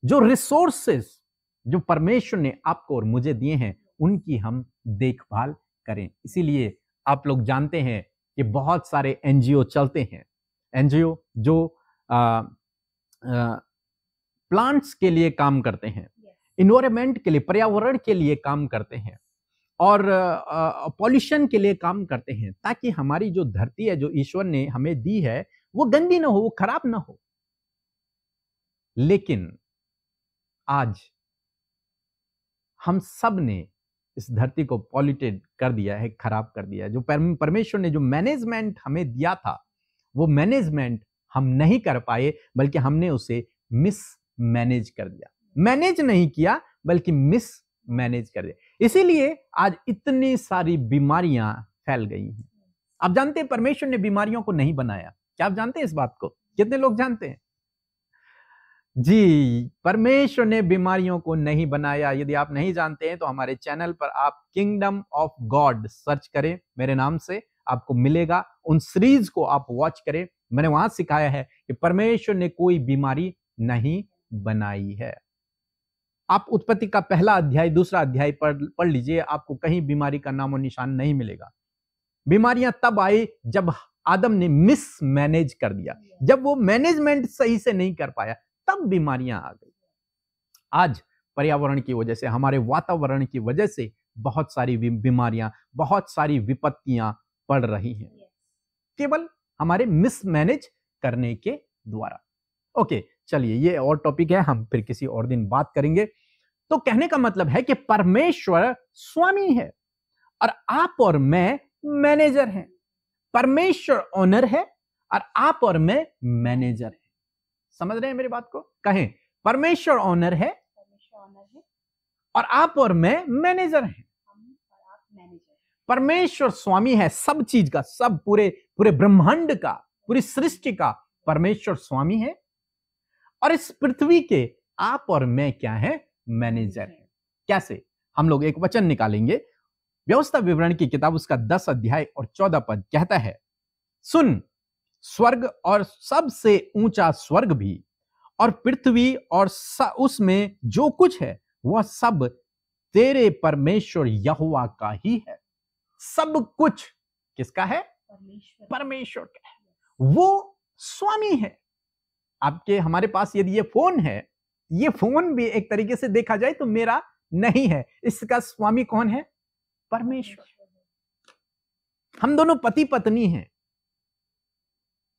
जो रिसोर्सेस जो परमेश्वर ने आपको और मुझे दिए हैं उनकी हम देखभाल करें। इसीलिए आप लोग जानते हैं कि बहुत सारे एनजीओ चलते हैं, एनजीओ जो प्लांट्स के लिए काम करते हैं, इन्वायरमेंट के लिए, पर्यावरण के लिए काम करते हैं और पॉल्यूशन के लिए काम करते हैं, ताकि हमारी जो धरती है जो ईश्वर ने हमें दी है वो गंदी ना हो, वो खराब ना हो। लेकिन आज हम सब ने इस धरती को पॉल्यूटेड कर दिया है, खराब कर दिया है। जो परमेश्वर ने जो मैनेजमेंट हमें दिया था वो मैनेजमेंट हम नहीं कर पाए, बल्कि हमने उसे मिस मैनेज कर दिया। मैनेज नहीं किया बल्कि मिस मैनेज कर दिया। इसीलिए आज इतनी सारी बीमारियां फैल गई हैं। आप जानते हैं परमेश्वर ने बीमारियों को नहीं बनाया। क्या आप जानते हैं इस बात को? कितने लोग जानते हैं? जी, परमेश्वर ने बीमारियों को नहीं बनाया। यदि आप नहीं जानते हैं तो हमारे चैनल पर आप किंगडम ऑफ गॉड सर्च करें, मेरे नाम से आपको मिलेगा। उन सीरीज को आप वॉच करें। मैंने वहां सिखाया है कि परमेश्वर ने कोई बीमारी नहीं बनाई है। आप उत्पत्ति का पहला अध्याय, दूसरा अध्याय पढ़ लीजिए, आपको कहीं बीमारी का नामो निशान नहीं मिलेगा। बीमारियां तब आई जब आदम ने मिस मैनेज कर दिया, जब वो मैनेजमेंट सही से नहीं कर पाया, तब बीमारियां आ गई। आज पर्यावरण की वजह से, हमारे वातावरण की वजह से बहुत सारी बीमारियां, बहुत सारी विपत्तियां पड़ रही हैं, केवल हमारे मिस मैनेज करने के द्वारा। ओके, चलिए ये और टॉपिक है, हम फिर किसी और दिन बात करेंगे। तो कहने का मतलब है कि परमेश्वर स्वामी है और आप और मैं मैनेजर हैं। परमेश्वर ओनर है और आप और मैं मैनेजर हैं। समझ रहे हैं मेरी बात को? कहें, परमेश्वर ओनर है और आप और मैं मैनेजर हैं। परमेश्वर स्वामी है सब चीज का, सब पूरे ब्रह्मांड का, पूरी सृष्टि का परमेश्वर स्वामी है और इस पृथ्वी के आप और मैं क्या है? मैनेजर है। कैसे? हम लोग एक वचन निकालेंगे, व्यवस्था विवरण की किताब उसका 10 अध्याय और 14 पद कहता है, सुन, स्वर्ग और सबसे ऊंचा स्वर्ग भी और पृथ्वी और उसमें जो कुछ है वह सब तेरे परमेश्वर यहोवा का ही है। सब कुछ किसका है? परमेश्वर का है। वो स्वामी है। आपके, हमारे पास यदि ये फोन है, ये फोन भी एक तरीके से देखा जाए तो मेरा नहीं है। इसका स्वामी कौन है? परमेश्वर। हम दोनों पति पत्नी हैं,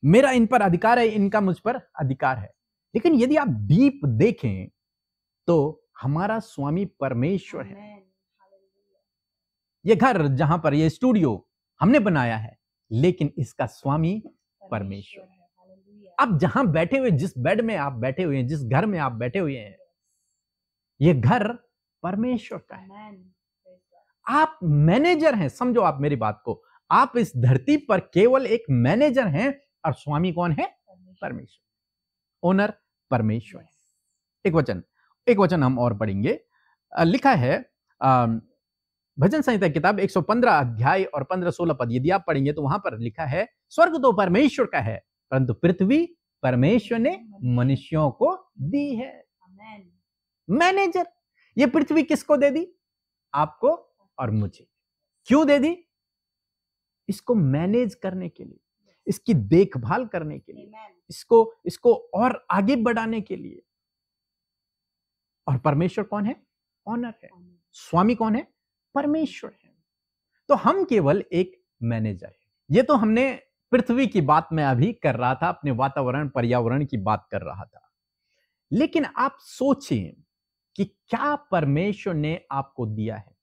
मेरा इन पर अधिकार है, इनका मुझ पर अधिकार है। लेकिन यदि आप डीप देखें तो हमारा स्वामी परमेश्वर है। ये घर जहां पर ये स्टूडियो हमने बनाया है, लेकिन इसका स्वामी परमेश्वर है। हालेलुया। अब जहां बैठे हुए, जिस बेड में आप बैठे हुए हैं, जिस घर में आप बैठे हुए हैं, ये घर परमेश्वर का है। आमेन। Praise God. आप मैनेजर हैं, समझो आप मेरी बात को। आप इस धरती पर केवल एक मैनेजर हैं, और स्वामी कौन है? परमेश्वर। ओनर परमेश्वर है। एक वचन हम और पढ़ेंगे। लिखा है भजन संहिता किताब 115 अध्याय और 15-16 पद, यदि आप पढ़ेंगे तो वहां पर लिखा है, स्वर्ग तो परमेश्वर का है, परंतु पृथ्वी परमेश्वर ने मनुष्यों को दी है। आमेन। मैनेजर। ये पृथ्वी किसको दे दी? आपको और मुझे। क्यों दे दी? इसको मैनेज करने के लिए, इसकी देखभाल करने के लिए, आमेन। इसको और आगे बढ़ाने के लिए। और परमेश्वर कौन है? ऑनर है। स्वामी कौन है? परमेश्वर है। तो हम केवल एक मैनेजर है। ये तो हमने पृथ्वी की बात में अभी कर रहा था, अपने वातावरण पर्यावरण की बात कर रहा था। लेकिन आप सोचें कि क्या परमेश्वर ने आपको दिया है?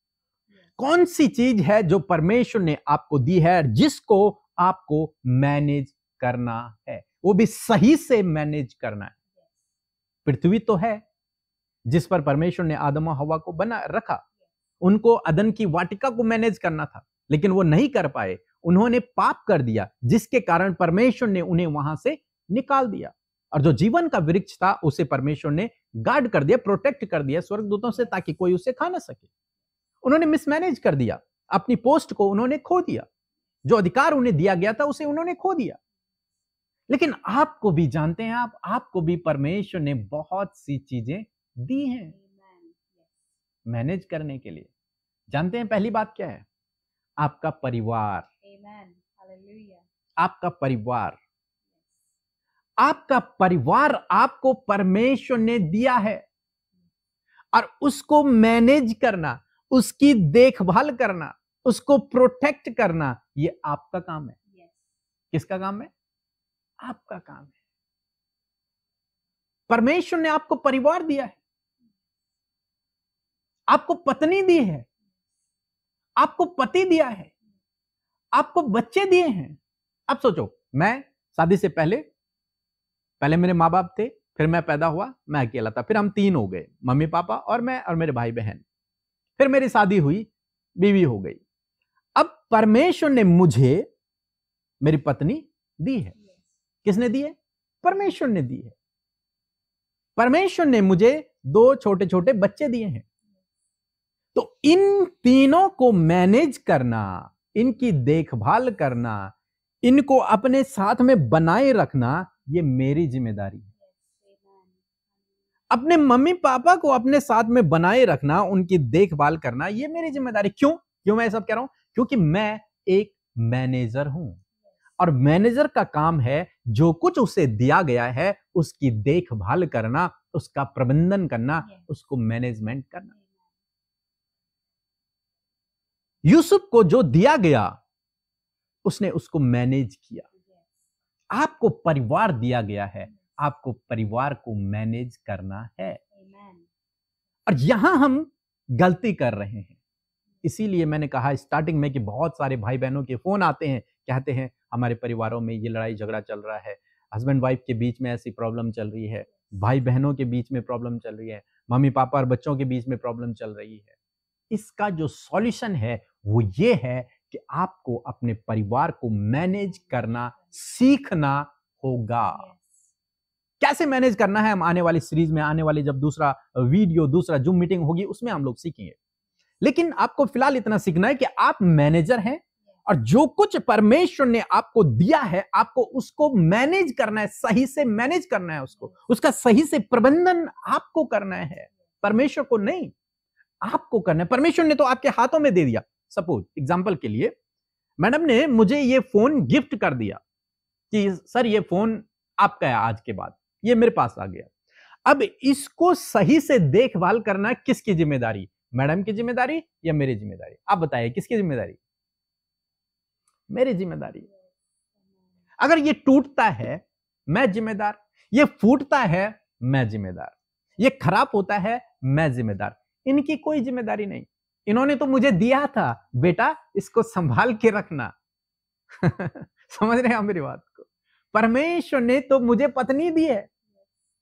कौन सी चीज है जो परमेश्वर ने आपको दी है, जिसको आपको मैनेज करना है, वो भी सही से मैनेज करना है? पृथ्वी तो है जिस पर परमेश्वर ने आदम और हवा को बना रखा। उनको अदन की वाटिका को मैनेज करना था, लेकिन वो नहीं कर पाए। उन्होंने पाप कर दिया, जिसके कारण परमेश्वर ने उन्हें वहां से निकाल दिया। और जो जीवन का वृक्ष था, उसे परमेश्वर ने गार्ड कर दिया, प्रोटेक्ट कर दिया स्वर्गदूतों से, ताकि कोई उसे खा ना सके। उन्होंने मिसमैनेज कर दिया, अपनी पोस्ट को उन्होंने खो दिया, जो अधिकार उन्हें दिया गया था उसे उन्होंने खो दिया। लेकिन आपको भी जानते हैं, आपको भी परमेश्वर ने बहुत सी चीजें दी हैं मैनेज करने के लिए। जानते हैं पहली बात क्या है? आपका परिवार। आमेन। हालेलुया। आपका परिवार, आपका परिवार आपको परमेश्वर ने दिया है, और उसको मैनेज करना, उसकी देखभाल करना, उसको प्रोटेक्ट करना, ये आपका काम है। किसका काम है? आपका काम है। परमेश्वर ने आपको परिवार दिया है, आपको पत्नी दी है, आपको पति दिया है, आपको बच्चे दिए हैं। अब सोचो, मैं शादी से पहले मेरे माँ बाप थे, फिर मैं पैदा हुआ, मैं अकेला था, फिर हम 3 हो गए, मम्मी पापा और मैं और मेरे भाई बहन। फिर मेरी शादी हुई, बीवी हो गई। अब परमेश्वर ने मुझे मेरी पत्नी दी है। किसने दी है? परमेश्वर ने दी है। परमेश्वर ने मुझे 2 छोटे छोटे बच्चे दिए हैं। तो इन तीनों को मैनेज करना, इनकी देखभाल करना, इनको अपने साथ में बनाए रखना, ये मेरी जिम्मेदारी है। अपने मम्मी पापा को अपने साथ में बनाए रखना, उनकी देखभाल करना, ये मेरी जिम्मेदारी। क्यों मैं ये सब कह रहा हूं? क्योंकि मैं एक मैनेजर हूं, और मैनेजर का काम है जो कुछ उसे दिया गया है उसकी देखभाल करना, उसका प्रबंधन करना, उसको मैनेजमेंट करना। यूसुफ को जो दिया गया, उसने उसको मैनेज किया। आपको परिवार दिया गया है, आपको परिवार को मैनेज करना है। और यहां हम गलती कर रहे हैं। इसीलिए मैंने कहा स्टार्टिंग में कि बहुत सारे भाई बहनों के फोन आते हैं, कहते हैं हमारे परिवारों में ये लड़ाई झगड़ा चल रहा है, हस्बैंड वाइफ के बीच में ऐसी प्रॉब्लम चल रही है, भाई बहनों के बीच में प्रॉब्लम चल रही है, मम्मी पापा और बच्चों के बीच में प्रॉब्लम चल रही है। इसका जो सॉल्यूशन है वो ये है कि आपको अपने परिवार को मैनेज करना सीखना होगा। कैसे मैनेज करना है, हम आने वाली सीरीज में, आने वाली जब दूसरा वीडियो, दूसरा जूम मीटिंग होगी, उसमें हम लोग सीखेंगे। लेकिन आपको फिलहाल इतना सीखना है कि आप मैनेजर हैं, और जो कुछ परमेश्वर ने आपको दिया है, आपको उसको मैनेज करना है, सही से मैनेज करना है, उसका सही से प्रबंधन आपको करना है, परमेश्वर को नहीं, आपको करना है। परमेश्वर ने तो आपके हाथों में दे दिया। सपोज एग्जांपल के लिए, मैडम ने मुझे ये फोन गिफ्ट कर दिया कि सर ये फोन आपका है, आज के बाद ये मेरे पास आ गया। अब इसको सही से देखभाल करना किसकी जिम्मेदारी? मैडम की जिम्मेदारी या मेरी जिम्मेदारी? आप बताइए किसकी जिम्मेदारी? मेरी जिम्मेदारी। अगर ये टूटता है, मैं जिम्मेदार, ये फूटता है, मैं जिम्मेदार, ये खराब होता है, मैं जिम्मेदार, इनकी कोई जिम्मेदारी नहीं। इन्होंने तो मुझे दिया था, बेटा इसको संभाल के रखना। समझ रहे हैं आप मेरी बात को? परमेश्वर ने तो मुझे पत्नी दी है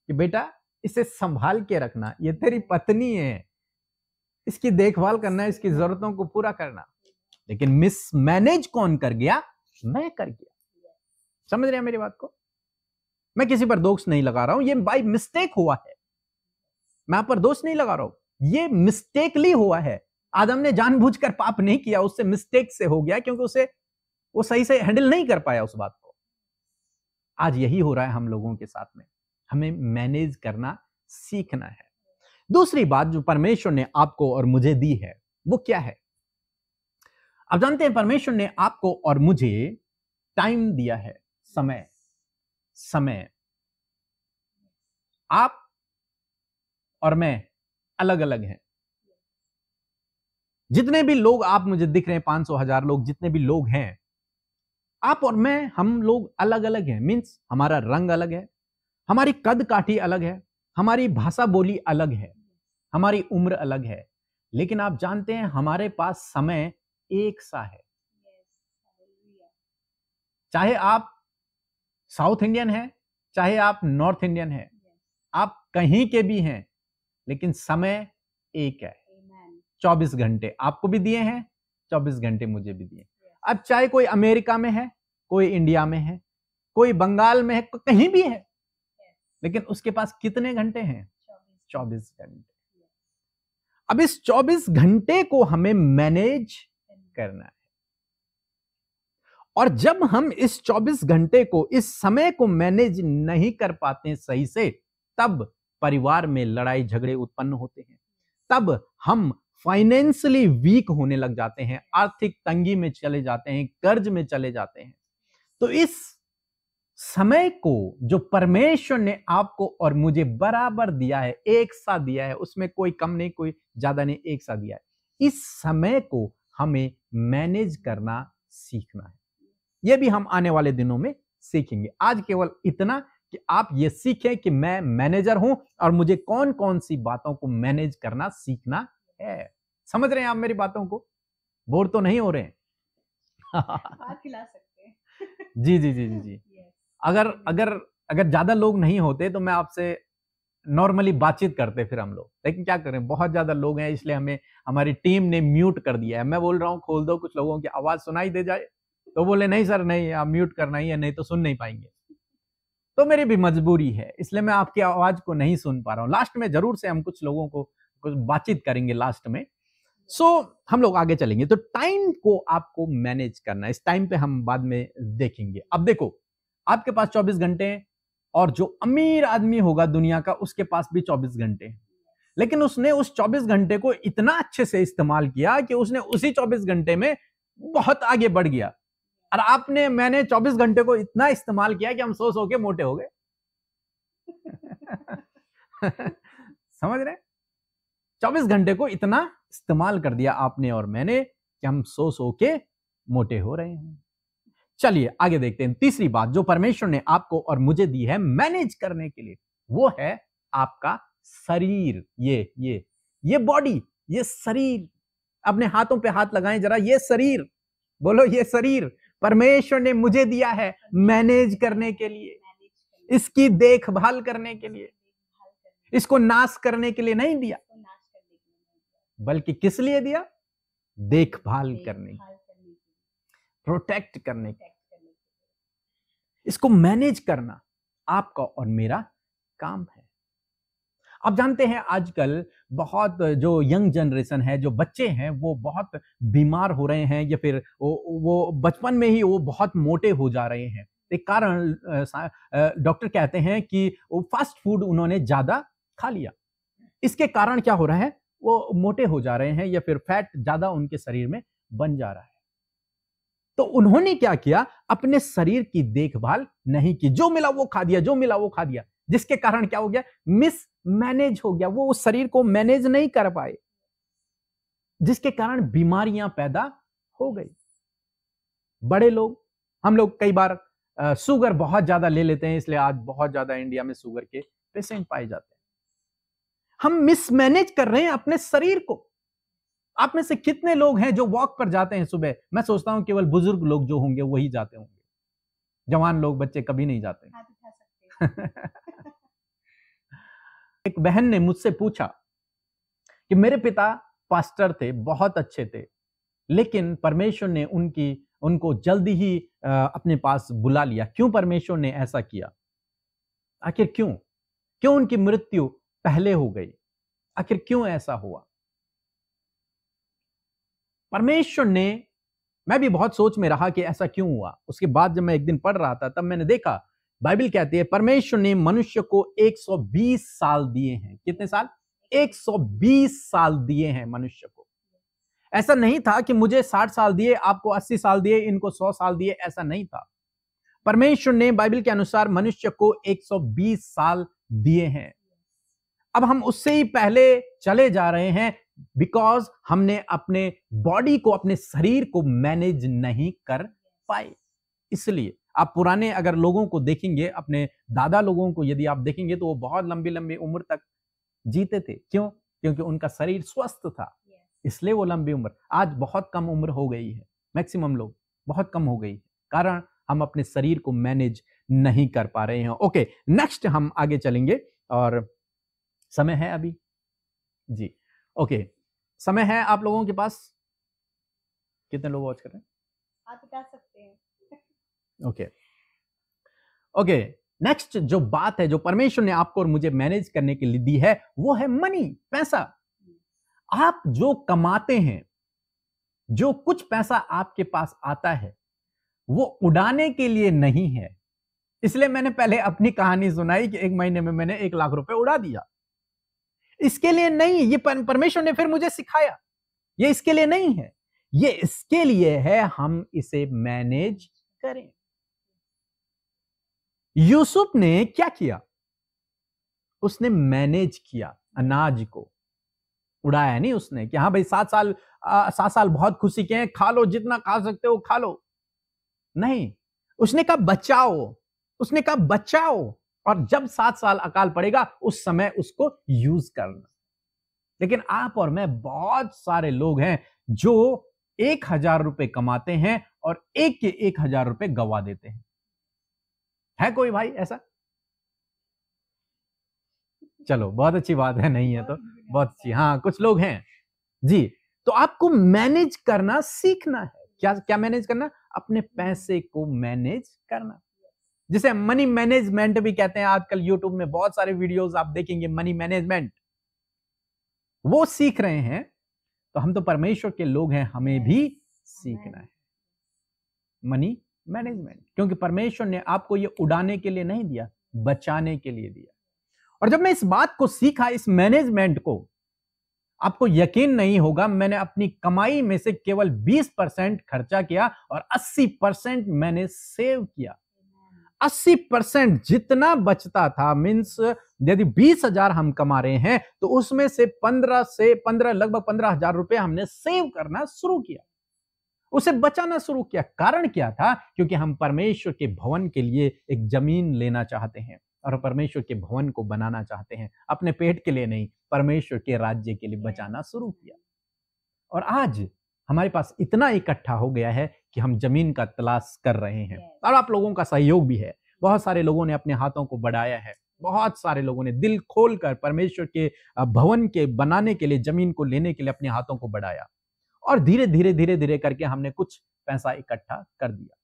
कि बेटा इसे संभाल के रखना, ये तेरी पत्नी है, इसकी देखभाल करना, इसकी जरूरतों को पूरा करना। लेकिन मिसमैनेज कौन कर गया? मैं कर गया। समझ रहे हैं मेरी बात को? मैं किसी पर दोष नहीं लगा रहा हूं, ये बाय मिस्टेक हुआ है। मैं आप पर दोष नहीं लगा रहा हूं, ये मिस्टेकली हुआ है। आदम ने जानबूझकर पाप नहीं किया, उससे मिस्टेक से हो गया, क्योंकि उसे वो सही से हैंडल नहीं कर पाया उस बात को। आज यही हो रहा है हम लोगों के साथ में। हमें मैनेज करना सीखना है। दूसरी बात जो परमेश्वर ने आपको और मुझे दी है वो क्या है? आप जानते हैं परमेश्वर ने आपको और मुझे टाइम दिया है, समय। समय आप और मैं अलग अलग हैं। जितने भी लोग आप मुझे दिख रहे हैं, 500 1000 लोग, जितने भी लोग हैं, आप और मैं, हम लोग अलग अलग हैं। मीन्स हमारा रंग अलग है, हमारी कद काठी अलग है, हमारी भाषा बोली अलग है, हमारी उम्र अलग है। लेकिन आप जानते हैं हमारे पास समय एक सा है। चाहे आप साउथ इंडियन हैं, चाहे आप नॉर्थ इंडियन हैं, आप कहीं के भी हैं, लेकिन समय एक है। 24 घंटे आपको भी दिए हैं, 24 घंटे मुझे भी दिए। अब चाहे कोई अमेरिका में है, कोई इंडिया में है, कोई बंगाल में है, कहीं भी है, लेकिन उसके पास कितने घंटे हैं? 24 घंटे। अब इस 24 घंटे को हमें मैनेज करना है। और जब हम इस 24 घंटे को, इस समय को मैनेज नहीं कर पाते सही से, तब परिवार में लड़ाई झगड़े उत्पन्न होते हैं, तब हम फाइनेंशियली वीक होने लग जाते हैं, आर्थिक तंगी में चले जाते हैं, कर्ज में चले जाते हैं। तो इस समय को जो परमेश्वर ने आपको और मुझे बराबर दिया है, एक सा दिया है, उसमें कोई कम नहीं कोई ज्यादा नहीं, एक सा दिया है, इस समय को हमें मैनेज करना सीखना है। यह भी हम आने वाले दिनों में सीखेंगे। आज केवल इतना कि आप ये सीखें कि मैं मैनेजर हूं और मुझे कौन कौन सी बातों को मैनेज करना सीखना है। समझ रहे हैं आप मेरी बातों को? बोर तो नहीं हो रहे हैं? आप खिला सकते हैं। जी जी जी जी जी। अगर अगर अगर ज्यादा लोग नहीं होते तो मैं आपसे नॉर्मली बातचीत करते फिर हम लोग, लेकिन क्या करें, बहुत ज्यादा लोग हैं, इसलिए हमें हमारी टीम ने म्यूट कर दिया है। मैं बोल रहा हूँ खोल दो, कुछ लोगों की आवाज सुनाई दे जाए, तो बोले नहीं सर नहीं, आप म्यूट करना ही है, नहीं तो सुन नहीं पाएंगे। तो मेरी भी मजबूरी है, इसलिए मैं आपकी आवाज को नहीं सुन पा रहा हूँ। लास्ट में जरूर से हम कुछ लोगों को कुछ बातचीत करेंगे लास्ट में। सो हम लोग आगे चलेंगे। तो टाइम को आपको मैनेज करना है, इस टाइम पे हम बाद में देखेंगे। अब देखो, आपके पास 24 घंटे हैं, और जो अमीर आदमी होगा दुनिया का, उसके पास भी 24 घंटे हैं, लेकिन उसने उस 24 घंटे को इतना अच्छे से इस्तेमाल किया कि उसने उसी 24 घंटे में बहुत आगे बढ़ गया। और मैंने 24 घंटे को इतना इस्तेमाल किया कि हम सो के मोटे हो गए। समझ रहे? 24 घंटे को इतना इस्तेमाल कर दिया आपने और मैंने कि हम सो के मोटे हो रहे हैं। चलिए आगे देखते हैं। तीसरी बात जो परमेश्वर ने आपको और मुझे दी है मैनेज करने के लिए, वो है आपका शरीर। ये बॉडी, ये शरीर। अपने हाथों पे हाथ लगाएं जरा। ये शरीर, बोलो ये शरीर परमेश्वर ने मुझे दिया है मैनेज करने के लिए, इसकी देखभाल करने के लिए। इसको नाश करने के लिए नहीं दिया, बल्कि किस लिए दिया? देखभाल करने, प्रोटेक्ट करने के। इसको मैनेज करना आपका और मेरा काम है। आप जानते हैं आजकल बहुत जो यंग जनरेशन है, जो बच्चे हैं, वो बहुत बीमार हो रहे हैं, या फिर वो बचपन में ही वो बहुत मोटे हो जा रहे हैं। एक कारण डॉक्टर कहते हैं कि वो फास्ट फूड उन्होंने ज्यादा खा लिया। इसके कारण क्या हो रहा है? वो मोटे हो जा रहे हैं, या फिर फैट ज्यादा उनके शरीर में बन जा रहा है। तो उन्होंने क्या किया? अपने शरीर की देखभाल नहीं की, जो मिला वो खा दिया, जो मिला वो खा दिया, जिसके कारण क्या हो गया? मिसमैनेज हो गया। वो उस शरीर को मैनेज नहीं कर पाए, जिसके कारण बीमारियां पैदा हो गई। बड़े लोग, हम लोग कई बार शुगर बहुत ज्यादा ले लेते हैं, इसलिए आज बहुत ज्यादा इंडिया में शुगर के पेशेंट पाए जाते हैं। हम मिसमैनेज कर रहे हैं अपने शरीर को। आप में से कितने लोग हैं जो वॉक पर जाते हैं सुबह? मैं सोचता हूं केवल बुजुर्ग लोग जो होंगे वही जाते होंगे, जवान लोग बच्चे कभी नहीं जाते। हाथ उठा सकते हैं। एक बहन ने मुझसे पूछा कि मेरे पिता पास्टर थे, बहुत अच्छे थे, लेकिन परमेश्वर ने उनको जल्दी ही अपने पास बुला लिया। क्यों परमेश्वर ने ऐसा किया? आखिर क्यों? क्यों उनकी मृत्यु पहले हो गई? आखिर क्यों ऐसा हुआ? परमेश्वर ने, मैं भी बहुत सोच में रहा कि ऐसा क्यों हुआ। उसके बाद जब मैं एक दिन पढ़ रहा था तब मैंने देखा, बाइबल कहती है परमेश्वर ने मनुष्य को 120 साल दिए हैं। कितने साल? 120 साल दिए हैं मनुष्य को। ऐसा नहीं था कि मुझे 60 साल दिए, आपको 80 साल दिए, इनको 100 साल दिए, ऐसा नहीं था। परमेश्वर ने बाइबल के अनुसार मनुष्य को 120 साल दिए हैं। अब हम उससे ही पहले चले जा रहे हैं बिकॉज हमने अपने बॉडी को, अपने शरीर को मैनेज नहीं कर पाए। इसलिए आप पुराने अगर लोगों को देखेंगे, अपने दादा लोगों को यदि आप देखेंगे तो वो बहुत लंबी लंबी उम्र तक जीते थे। क्यों? क्योंकि उनका शरीर स्वस्थ था, इसलिए वो लंबी उम्र। आज बहुत कम उम्र हो गई है, मैक्सिमम लोग बहुत कम हो गई है, कारण हम अपने शरीर को मैनेज नहीं कर पा रहे हैं। ओके, नेक्स्ट हम आगे चलेंगे। और समय है अभी जी? ओके, समय है आप लोगों के पास? कितने लोग वॉच कर रहे हैं? हाथ उठा सकते हैं। ओके ओके, नेक्स्ट जो बात है जो परमेश्वर ने आपको और मुझे मैनेज करने के लिए दी है वो है मनी, पैसा। आप जो कमाते हैं, जो कुछ पैसा आपके पास आता है, वो उड़ाने के लिए नहीं है। इसलिए मैंने पहले अपनी कहानी सुनाई कि 1 महीने में मैंने 1 लाख रुपए उड़ा दिया। इसके लिए नहीं, ये परमेश्वर ने फिर मुझे सिखाया, ये इसके लिए नहीं है, ये इसके लिए है हम इसे मैनेज करें। यूसुफ ने क्या किया? उसने मैनेज किया अनाज को, उड़ाया नहीं उसने कि हाँ भाई 7 साल बहुत खुशी के हैं, खा लो, जितना खा सकते हो खा लो। नहीं, उसने कहा बचाओ, उसने कहा बचाओ, और जब 7 साल अकाल पड़ेगा उस समय उसको यूज करना। लेकिन आप और मैं, बहुत सारे लोग हैं जो 1,000 रुपए कमाते हैं और एक के 1,000 रुपए गवा देते हैं। है कोई भाई ऐसा? चलो बहुत अच्छी बात है, नहीं है तो बहुत अच्छी। हाँ, कुछ लोग हैं जी। तो आपको मैनेज करना सीखना है। क्या क्या मैनेज करना? अपने पैसे को मैनेज करना, जिसे मनी मैनेजमेंट भी कहते हैं। आजकल यूट्यूब में बहुत सारे वीडियोस आप देखेंगे मनी मैनेजमेंट, वो सीख रहे हैं। तो हम तो परमेश्वर के लोग हैं, हमें भी सीखना है मनी मैनेजमेंट, क्योंकि परमेश्वर ने आपको ये उड़ाने के लिए नहीं दिया, बचाने के लिए दिया। और जब मैं इस बात को सीखा, इस मैनेजमेंट को, आपको यकीन नहीं होगा, मैंने अपनी कमाई में से केवल 20% खर्चा किया और 80% मैंने सेव किया। 80% जितना बचता था, मींस यदि 20,000 हम कमा रहे हैं तो उसमें से 15 लगभग 15,000 रुपए हमने सेव करना शुरू किया, उसे बचाना शुरू किया। कारण क्या था? क्योंकि हम परमेश्वर के भवन के लिए एक जमीन लेना चाहते हैं और परमेश्वर के भवन को बनाना चाहते हैं, अपने पेट के लिए नहीं, परमेश्वर के राज्य के लिए बचाना शुरू किया। और आज हमारे पास इतना इकट्ठा हो गया है कि हम जमीन का तलाश कर रहे हैं, और आप लोगों का सहयोग भी है। बहुत सारे लोगों ने अपने हाथों को बढ़ाया है, बहुत सारे लोगों ने दिल खोलकर परमेश्वर के भवन के बनाने के लिए, जमीन को लेने के लिए अपने हाथों को बढ़ाया, और धीरे धीरे धीरे धीरे करके हमने कुछ पैसा इकट्ठा कर दिया।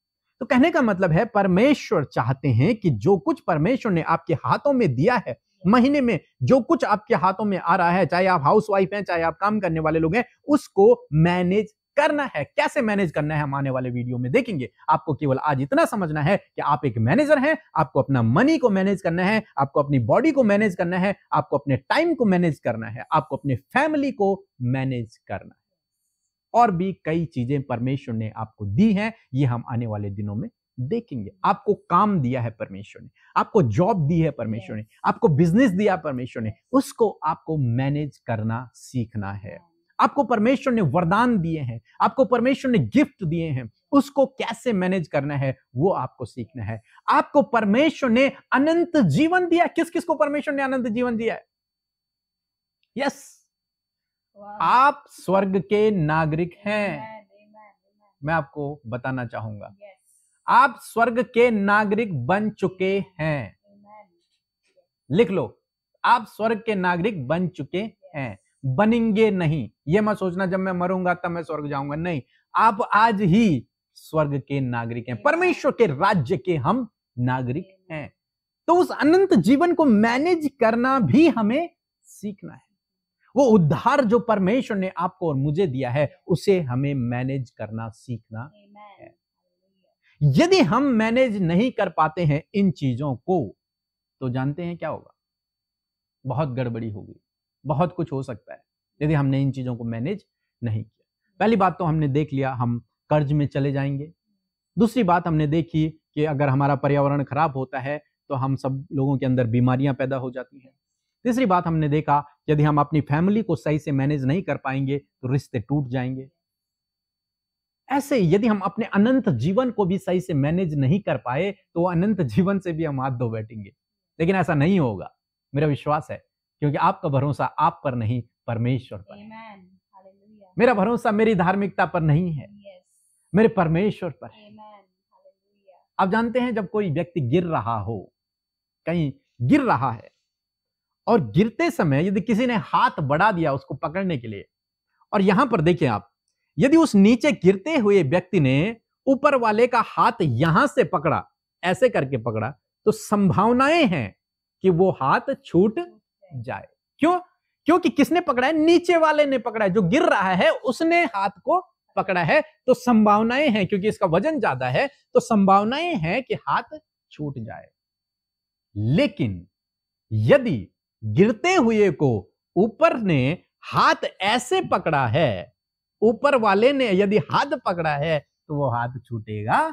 तो कहने का मतलब है, परमेश्वर चाहते हैं कि जो कुछ परमेश्वर ने आपके हाथों में दिया है, महीने में जो कुछ आपके हाथों में आ रहा है, चाहे आप हाउसवाइफ हैं, चाहे आप काम करने वाले लोग हैं, उसको मैनेज करना है। कैसे मैनेज करना है हम आने वाले वीडियो में देखेंगे। आपको केवल आज इतना समझना है कि आप एक मैनेजर हैं, आपको अपना मनी को मैनेज करना है, आपको अपनी बॉडी को मैनेज करना है, आपको अपने टाइम को मैनेज करना है, आपको अपने फैमिली को मैनेज करना है। और भी कई चीजें परमेश्वर ने आपको दी हैं, ये हम आने वाले दिनों में देखेंगे। आपको काम दिया है परमेश्वर ने, आपको जॉब दी है परमेश्वर ने, आपको बिजनेस दिया परमेश्वर ने, उसको आपको मैनेज करना सीखना है। आपको परमेश्वर ने वरदान दिए हैं, आपको परमेश्वर ने गिफ्ट दिए हैं, उसको कैसे मैनेज करना है वो आपको सीखना है। आपको परमेश्वर ने अनंत जीवन दिया। किस किस को परमेश्वर ने अनंत जीवन दिया है? यस, वाह। आप स्वर्ग के नागरिक हैं। Amen, amen, amen. मैं आपको बताना चाहूंगा, Yes. आप स्वर्ग के नागरिक बन चुके हैं। Amen. लिख लो, आप स्वर्ग के नागरिक बन चुके हैं, बनेंगे नहीं। ये मत सोचना जब मैं मरूंगा तब मैं स्वर्ग जाऊंगा, नहीं, आप आज ही स्वर्ग के नागरिक हैं, परमेश्वर के राज्य के हम नागरिक हैं। तो उस अनंत जीवन को मैनेज करना भी हमें सीखना है। वो उद्धार जो परमेश्वर ने आपको और मुझे दिया है, उसे हमें मैनेज करना सीखना Amen. है। यदि हम मैनेज नहीं कर पाते हैं इन चीजों को, तो जानते हैं क्या होगा? बहुत गड़बड़ी होगी, बहुत कुछ हो सकता है यदि हमने इन चीजों को मैनेज नहीं किया। पहली बात तो हमने देख लिया, हम कर्ज में चले जाएंगे। दूसरी बात हमने देखी कि अगर हमारा पर्यावरण खराब होता है तो हम सब लोगों के अंदर बीमारियां पैदा हो जाती हैं। तीसरी बात हमने देखा, यदि हम अपनी फैमिली को सही से मैनेज नहीं कर पाएंगे तो रिश्ते टूट जाएंगे। ऐसे ही यदि हम अपने अनंत जीवन को भी सही से मैनेज नहीं कर पाए तो अनंत जीवन से भी हम हाथ धो बैठेंगे। लेकिन ऐसा नहीं होगा, मेरा विश्वास है, क्योंकि आपका भरोसा आप पर नहीं, परमेश्वर पर है। Amen. Hallelujah. मेरा भरोसा मेरी धार्मिकता पर नहीं है, Yes. मेरे परमेश्वर पर है। Amen. Hallelujah. आप जानते हैं, जब कोई व्यक्ति गिर रहा हो, कहीं गिर रहा है, और गिरते समय यदि किसी ने हाथ बढ़ा दिया उसको पकड़ने के लिए, और यहां पर देखिए आप, यदि उस नीचे गिरते हुए व्यक्ति ने ऊपर वाले का हाथ यहां से पकड़ा, ऐसे करके पकड़ा, तो संभावनाएं हैं कि वो हाथ छूट जाए। क्यों? क्योंकि किसने पकड़ा है? नीचे वाले ने पकड़ा है। जो गिर रहा है उसने हाथ को पकड़ा है, तो संभावनाएं हैं, क्योंकि इसका वजन ज्यादा है, तो संभावनाएं हैं कि हाथ छूट जाए। लेकिन यदि गिरते हुए को ऊपर ने हाथ ऐसे पकड़ा है, ऊपर वाले ने यदि हाथ पकड़ा है, तो वो हाथ छूटेगा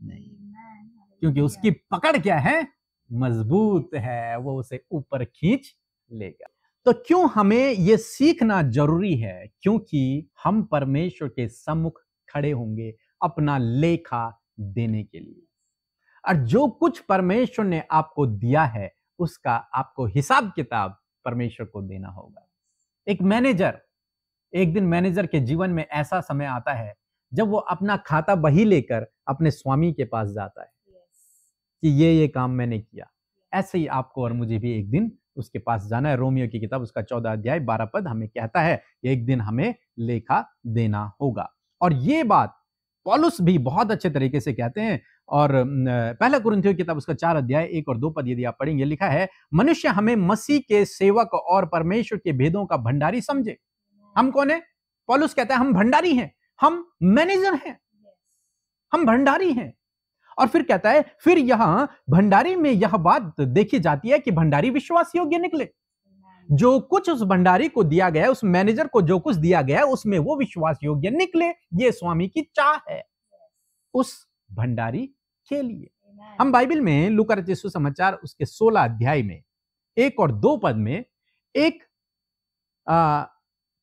नहीं, Amen. क्योंकि Hallelujah. उसकी पकड़ क्या है? मजबूत है, वो उसे ऊपर खींच लेगा। तो क्यों हमें ये सीखना जरूरी है? क्योंकि हम परमेश्वर के सम्मुख खड़े होंगे अपना लेखा देने के लिए, और जो कुछ परमेश्वर ने आपको दिया है उसका आपको हिसाब किताब परमेश्वर को देना होगा। एक मैनेजर, एक दिन मैनेजर के जीवन में ऐसा समय आता है जब वो अपना खाता बही लेकर अपने स्वामी के पास जाता है Yes. कि ये काम मैंने किया। ऐसे ही आपको और मुझे भी एक दिन उसके पास जाना है। रोमियो की किताब उसका 14 अध्याय 12 पद हमें कहता है एक दिन हमें लेखा देना होगा। और ये बात पौलुस भी बहुत अच्छे तरीके से कहते हैं। और पहला कुरिन्थियों की किताब उसका 4 अध्याय 1 और 2 पद यदि आप पढ़ेंगे, लिखा है, मनुष्य हमें मसीह के सेवक और परमेश्वर के भेदों का भंडारी समझे। हम कौन है? पौलुस कहता है हम भंडारी हैं, हम मैनेजर हैं, Yes. हम भंडारी हैं। और फिर कहता है, फिर यहां भंडारी में यह बात देखी जाती है कि भंडारी विश्वास योग्य निकले। Amen. जो कुछ उस भंडारी को दिया गया, उस मैनेजर को जो कुछ दिया गया, उसमें वो विश्वास योग्य निकले। ये स्वामी की चाह है उस भंडारी के लिए। Amen. हम बाइबल में लूका रचित सुसमाचार उसके 16 अध्याय में 1 और 2 पद में एक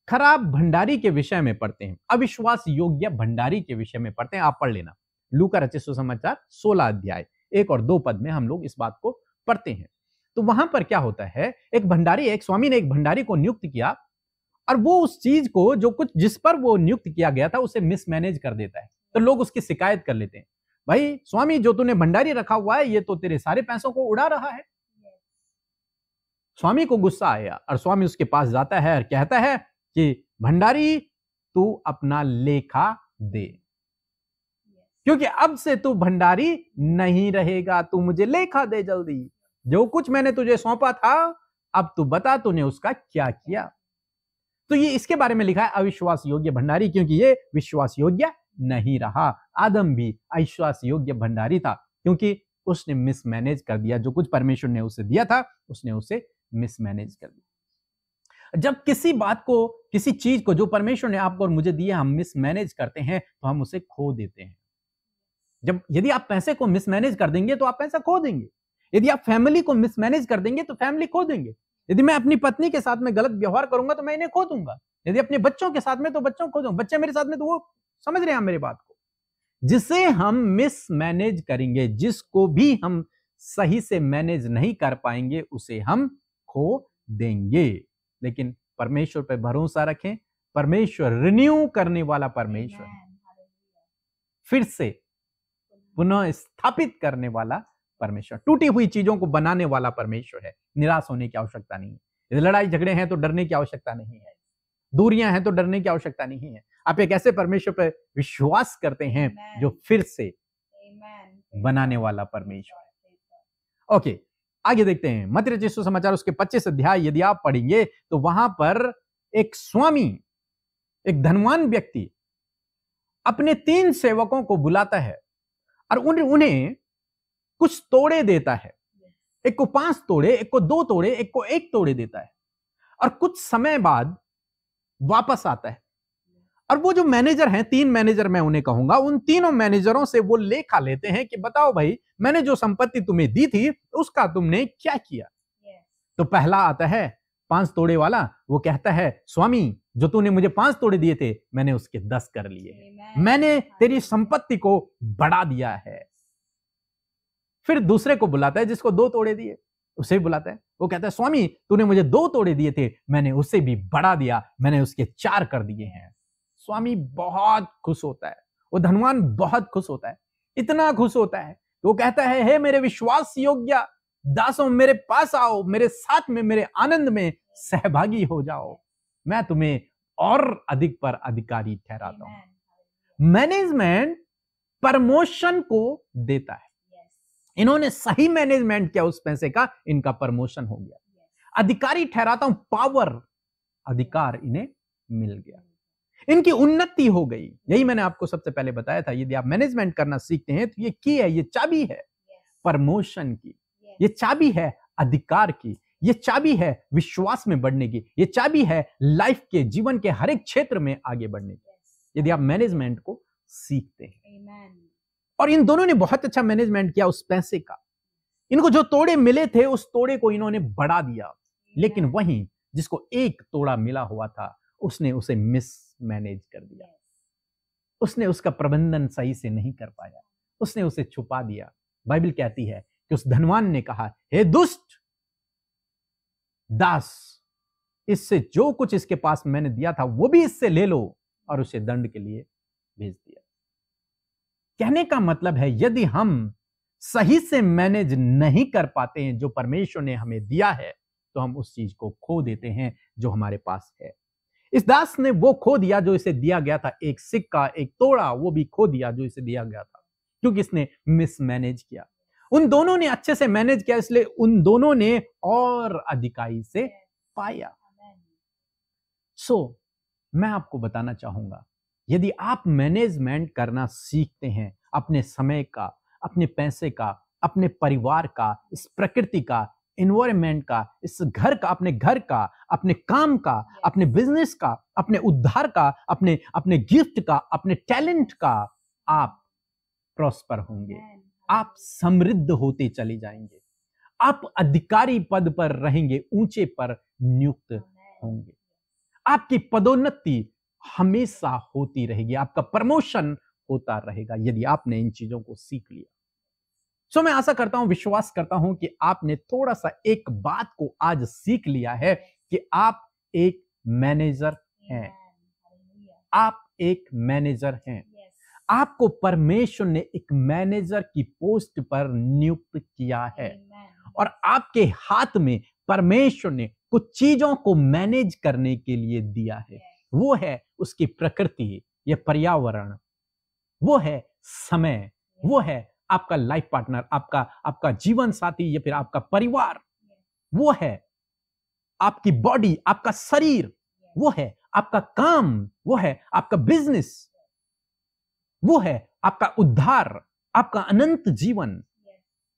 खराब भंडारी के विषय में पढ़ते हैं, अविश्वास योग्य भंडारी के विषय में पढ़ते हैं। आप पढ़ लेना, लूका रचित सुसमाचार 16 अध्याय 1 और 2 पद में हम लोग इस बात को पढ़ते हैं। तो वहां पर क्या होता है, एक भंडारी, एक स्वामी ने एक भंडारी को नियुक्त किया, और वो उस चीज को जो कुछ जिस पर वो नियुक्त किया गया था उसे मिसमैनेज कर देता है। तो लोग उसकी शिकायत कर लेते हैं, भाई स्वामी जो तूने भंडारी रखा हुआ है ये तो तेरे सारे पैसों को उड़ा रहा है। Yes. स्वामी को गुस्सा आया और स्वामी उसके पास जाता है और कहता है कि भंडारी तू अपना लेखा दे, Yes. क्योंकि अब से तू भंडारी नहीं रहेगा, तू मुझे लेखा दे जल्दी। जो कुछ मैंने तुझे सौंपा था अब तू बता तूने उसका क्या किया। तो ये इसके बारे में लिखा है अविश्वास योग्य भंडारी, क्योंकि ये विश्वास योग्य नहीं रहा। आदम भी अविश्वास योग्य भंडारी था, क्योंकि उसने मिसमैनेज कर दिया। जो कुछ परमेश्वर ने उसे दिया था उसने उसे मिसमैनेज कर दिया। जब किसी बात को, किसी चीज को जो परमेश्वर ने आपको और मुझे दिया हम मिसमैनेज करते हैं तो हम उसे खो देते हैं। यदि आप पैसे को मिसमैनेज कर देंगे तो आप पैसा खो देंगे। यदि आप फैमिली को मिसमैनेज कर देंगे तो फैमिली खो देंगे। यदि मैं अपनी पत्नी के साथ में गलत व्यवहार करूंगा तो मैं इन्हें खो दूंगा। यदि अपने बच्चों के साथ में तो बच्चों को खो दूंगा। बच्चे मेरे साथ में तो वो समझ रहे हैं मेरी बात को। जिसे हम मिसमैनेज करेंगे, जिसको भी हम सही से मैनेज नहीं कर पाएंगे उसे हम खो देंगे। लेकिन परमेश्वर पे भरोसा रखें। परमेश्वर रिन्यू करने वाला परमेश्वर है, Amen. Hallelujah. फिर से पुनः स्थापित करने वाला परमेश्वर, टूटी हुई चीजों को बनाने वाला परमेश्वर है। निराश होने की आवश्यकता नहीं है। यदि लड़ाई झगड़े हैं तो डरने की आवश्यकता नहीं है, दूरियां हैं तो डरने की आवश्यकता नहीं है। आप एक ऐसे परमेश्वर पर विश्वास करते हैं जो फिर से Amen. बनाने वाला परमेश्वर। ओके, आगे देखते हैं मत्ती रचित सुसमाचार उसके 25 अध्याय यदि आप पढ़ेंगे तो वहां पर एक स्वामी, एक धनवान व्यक्ति अपने 3 सेवकों को बुलाता है और उन्हें कुछ तोड़े देता है। एक को 5 तोड़े, एक को 2 तोड़े, एक को 1 तोड़े देता है और कुछ समय बाद वापस आता है। और वो जो मैनेजर हैं, 3 मैनेजर मैं उन्हें कहूंगा, उन तीनों मैनेजरों से वो लेखा लेते हैं कि बताओ भाई, मैंने जो संपत्ति तुम्हें दी थी उसका तुमने क्या किया। Yes. तो पहला आता है 5 तोड़े वाला, वो कहता है स्वामी जो तूने मुझे 5 तोड़े दिए थे मैंने उसके 10 कर लिए हैं, Amen. मैंने तेरी संपत्ति को बढ़ा दिया है। फिर दूसरे को बुलाता है जिसको 2 तोड़े दिए, उसे बुलाता है, वो कहता है स्वामी तूने मुझे 2 तोड़े दिए थे, मैंने उससे भी बढ़ा दिया, मैंने उसके 4 कर दिए हैं। स्वामी बहुत खुश होता है, वो धनवान बहुत खुश होता है, इतना खुश होता है वो कहता है हे मेरे विश्वास योग्य दासों, मेरे पास आओ, मेरे साथ में मेरे आनंद में सहभागी हो जाओ, मैं तुम्हें और अधिक पर अधिकारी ठहराता हूं। Amen. मैनेजमेंट प्रमोशन को देता है। Yes. इन्होंने सही मैनेजमेंट किया उस पैसे का, इनका प्रमोशन हो गया। Yes. अधिकारी ठहराता हूं, पावर, अधिकार इन्हें मिल गया, इनकी उन्नति हो गई। यही मैंने आपको सबसे पहले बताया था, यदि आप मैनेजमेंट करना सीखते हैं तो ये की है, ये चाबी है Yes. प्रमोशन की, Yes. ये चाबी है अधिकार की, ये चाबी है विश्वास में बढ़ने की, ये चाबी है लाइफ के, जीवन के हर एक क्षेत्र में आगे बढ़ने की, Yes. यदि आप मैनेजमेंट को सीखते हैं। Amen. और इन दोनों ने बहुत अच्छा मैनेजमेंट किया उस पैसे का। इनको जो तोड़े मिले थे उस तोड़े को इन्होंने बढ़ा दिया, लेकिन वहीं जिसको 1 तोड़ा मिला हुआ था उसने उसे मिसमैनेज कर दिया, उसने उसका प्रबंधन सही से नहीं कर पाया, उसने उसे छुपा दिया। बाइबल कहती है कि उस धनवान ने कहा हे दुष्ट दास, इससे जो कुछ इसके पास मैंने दिया था वो भी इससे ले लो, और उसे दंड के लिए भेज दिया। कहने का मतलब है यदि हम सही से मैनेज नहीं कर पाते हैं जो परमेश्वर ने हमें दिया है तो हम उस चीज को खो देते हैं जो हमारे पास है। इस दास ने वो खो दिया जो इसे दिया गया था, 1 सिक्का, 1 तोड़ा, वो भी खो दिया जो इसे दिया गया था, क्योंकि इसने मिसमैनेज किया। उन दोनों ने अच्छे से मैनेज किया, इसलिए उन दोनों ने और अधिकारी से पाया। Amen. सो मैं आपको बताना चाहूंगा, यदि आप मैनेजमेंट करना सीखते हैं अपने समय का, अपने पैसे का, अपने परिवार का, इस प्रकृति का, एनवायरनमेंट का, इस घर का, अपने घर का, अपने काम का, अपने बिजनेस का, अपने उद्धार का, अपने अपने गिफ्ट का, अपने टैलेंट का, आप प्रॉस्पर होंगे, Amen. आप समृद्ध होते चले जाएंगे, आप अधिकारी पद पर रहेंगे, ऊंचे पर नियुक्त Amen. होंगे, आपकी पदोन्नति हमेशा होती रहेगी, आपका प्रमोशन होता रहेगा यदि आपने इन चीजों को सीख लिया। सो मैं आशा करता हूं, विश्वास करता हूं कि आपने थोड़ा सा एक बात को आज सीख लिया है कि आप एक मैनेजर हैं, Amen. Hallelujah. आप एक मैनेजर हैं। Yes. आपको परमेश्वर ने एक मैनेजर की पोस्ट पर नियुक्त किया है Amen. और आपके हाथ में परमेश्वर ने कुछ चीजों को मैनेज करने के लिए दिया है। वो है उसकी प्रकृति, ये पर्यावरण, वो है समय, वो है आपका लाइफ पार्टनर, आपका जीवन साथी या फिर आपका परिवार, वो है आपकी बॉडी, आपका शरीर, वो है आपका काम, वो है आपका बिजनेस, वो है आपका उद्धार, आपका अनंत जीवन,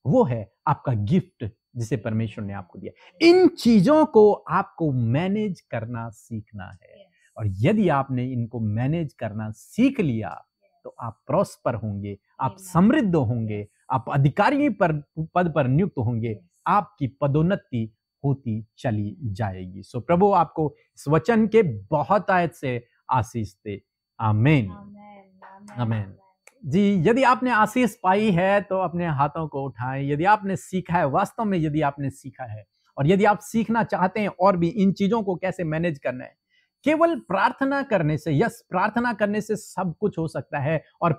वो है आपका गिफ्ट जिसे परमेश्वर ने आपको दिया। इन चीजों को आपको मैनेज करना सीखना है, और यदि आपने इनको मैनेज करना सीख लिया तो आप प्रॉस्पर होंगे, आप समृद्ध होंगे, आप अधिकारी पद पर नियुक्त होंगे, आपकी पदोन्नति होती चली जाएगी। सो प्रभु आपको इस वचन के बहुत आयत से आशीष दे। आमीन, Amen. आमीन। जी, यदि आपने आशीष पाई है तो अपने हाथों को उठाएं। यदि आपने सीखा है, वास्तव में यदि आपने सीखा है और यदि आप सीखना चाहते हैं और भी इन चीजों को कैसे मैनेज करना है, केवल प्रार्थना करने से, यस, प्रार्थना करने से सब कुछ हो सकता है। और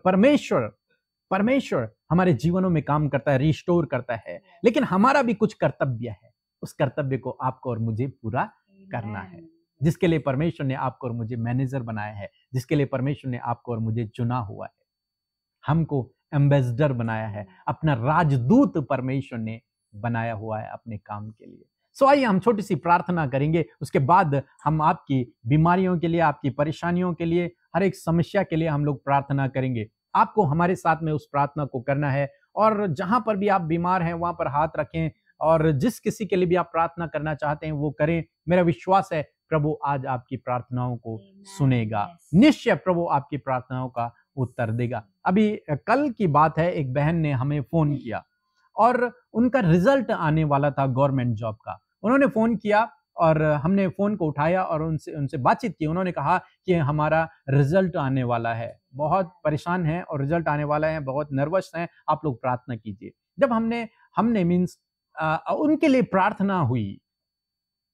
परमेश्वर हमारे जीवनों में काम करता है, रिस्टोर करता है, लेकिन हमारा भी कुछ कर्तव्य है। उस कर्तव्य को आपको और मुझे पूरा करना है, जिसके लिए परमेश्वर ने आपको और मुझे मैनेजर बनाया है, जिसके लिए परमेश्वर ने आपको और मुझे चुना हुआ है, हमको एम्बेसडर बनाया है, अपना राजदूत परमेश्वर ने बनाया हुआ है अपने काम के लिए। सो आइए हम छोटी सी प्रार्थना करेंगे, उसके बाद हम आपकी बीमारियों के लिए, आपकी परेशानियों के लिए, हर एक समस्या के लिए हम लोग प्रार्थना करेंगे। आपको हमारे साथ में उस प्रार्थना को करना है, और जहां पर भी आप बीमार हैं वहां पर हाथ रखें, और जिस किसी के लिए भी आप प्रार्थना करना चाहते हैं वो करें। मेरा विश्वास है प्रभु आज आपकी प्रार्थनाओं को सुनेगा, निश्चय प्रभु आपकी प्रार्थनाओं का उत्तर देगा। अभी कल की बात है, एक बहन ने हमें फोन किया और उनका रिजल्ट आने वाला था गवर्नमेंट जॉब का। उन्होंने फोन किया और हमने फोन को उठाया और उनसे बातचीत की। उन्होंने कहा कि हमारा रिजल्ट आने वाला है, बहुत परेशान है और रिजल्ट आने वाला है, बहुत नर्वस हैं, आप लोग प्रार्थना कीजिए। जब हमने मीन्स उनके लिए प्रार्थना हुई,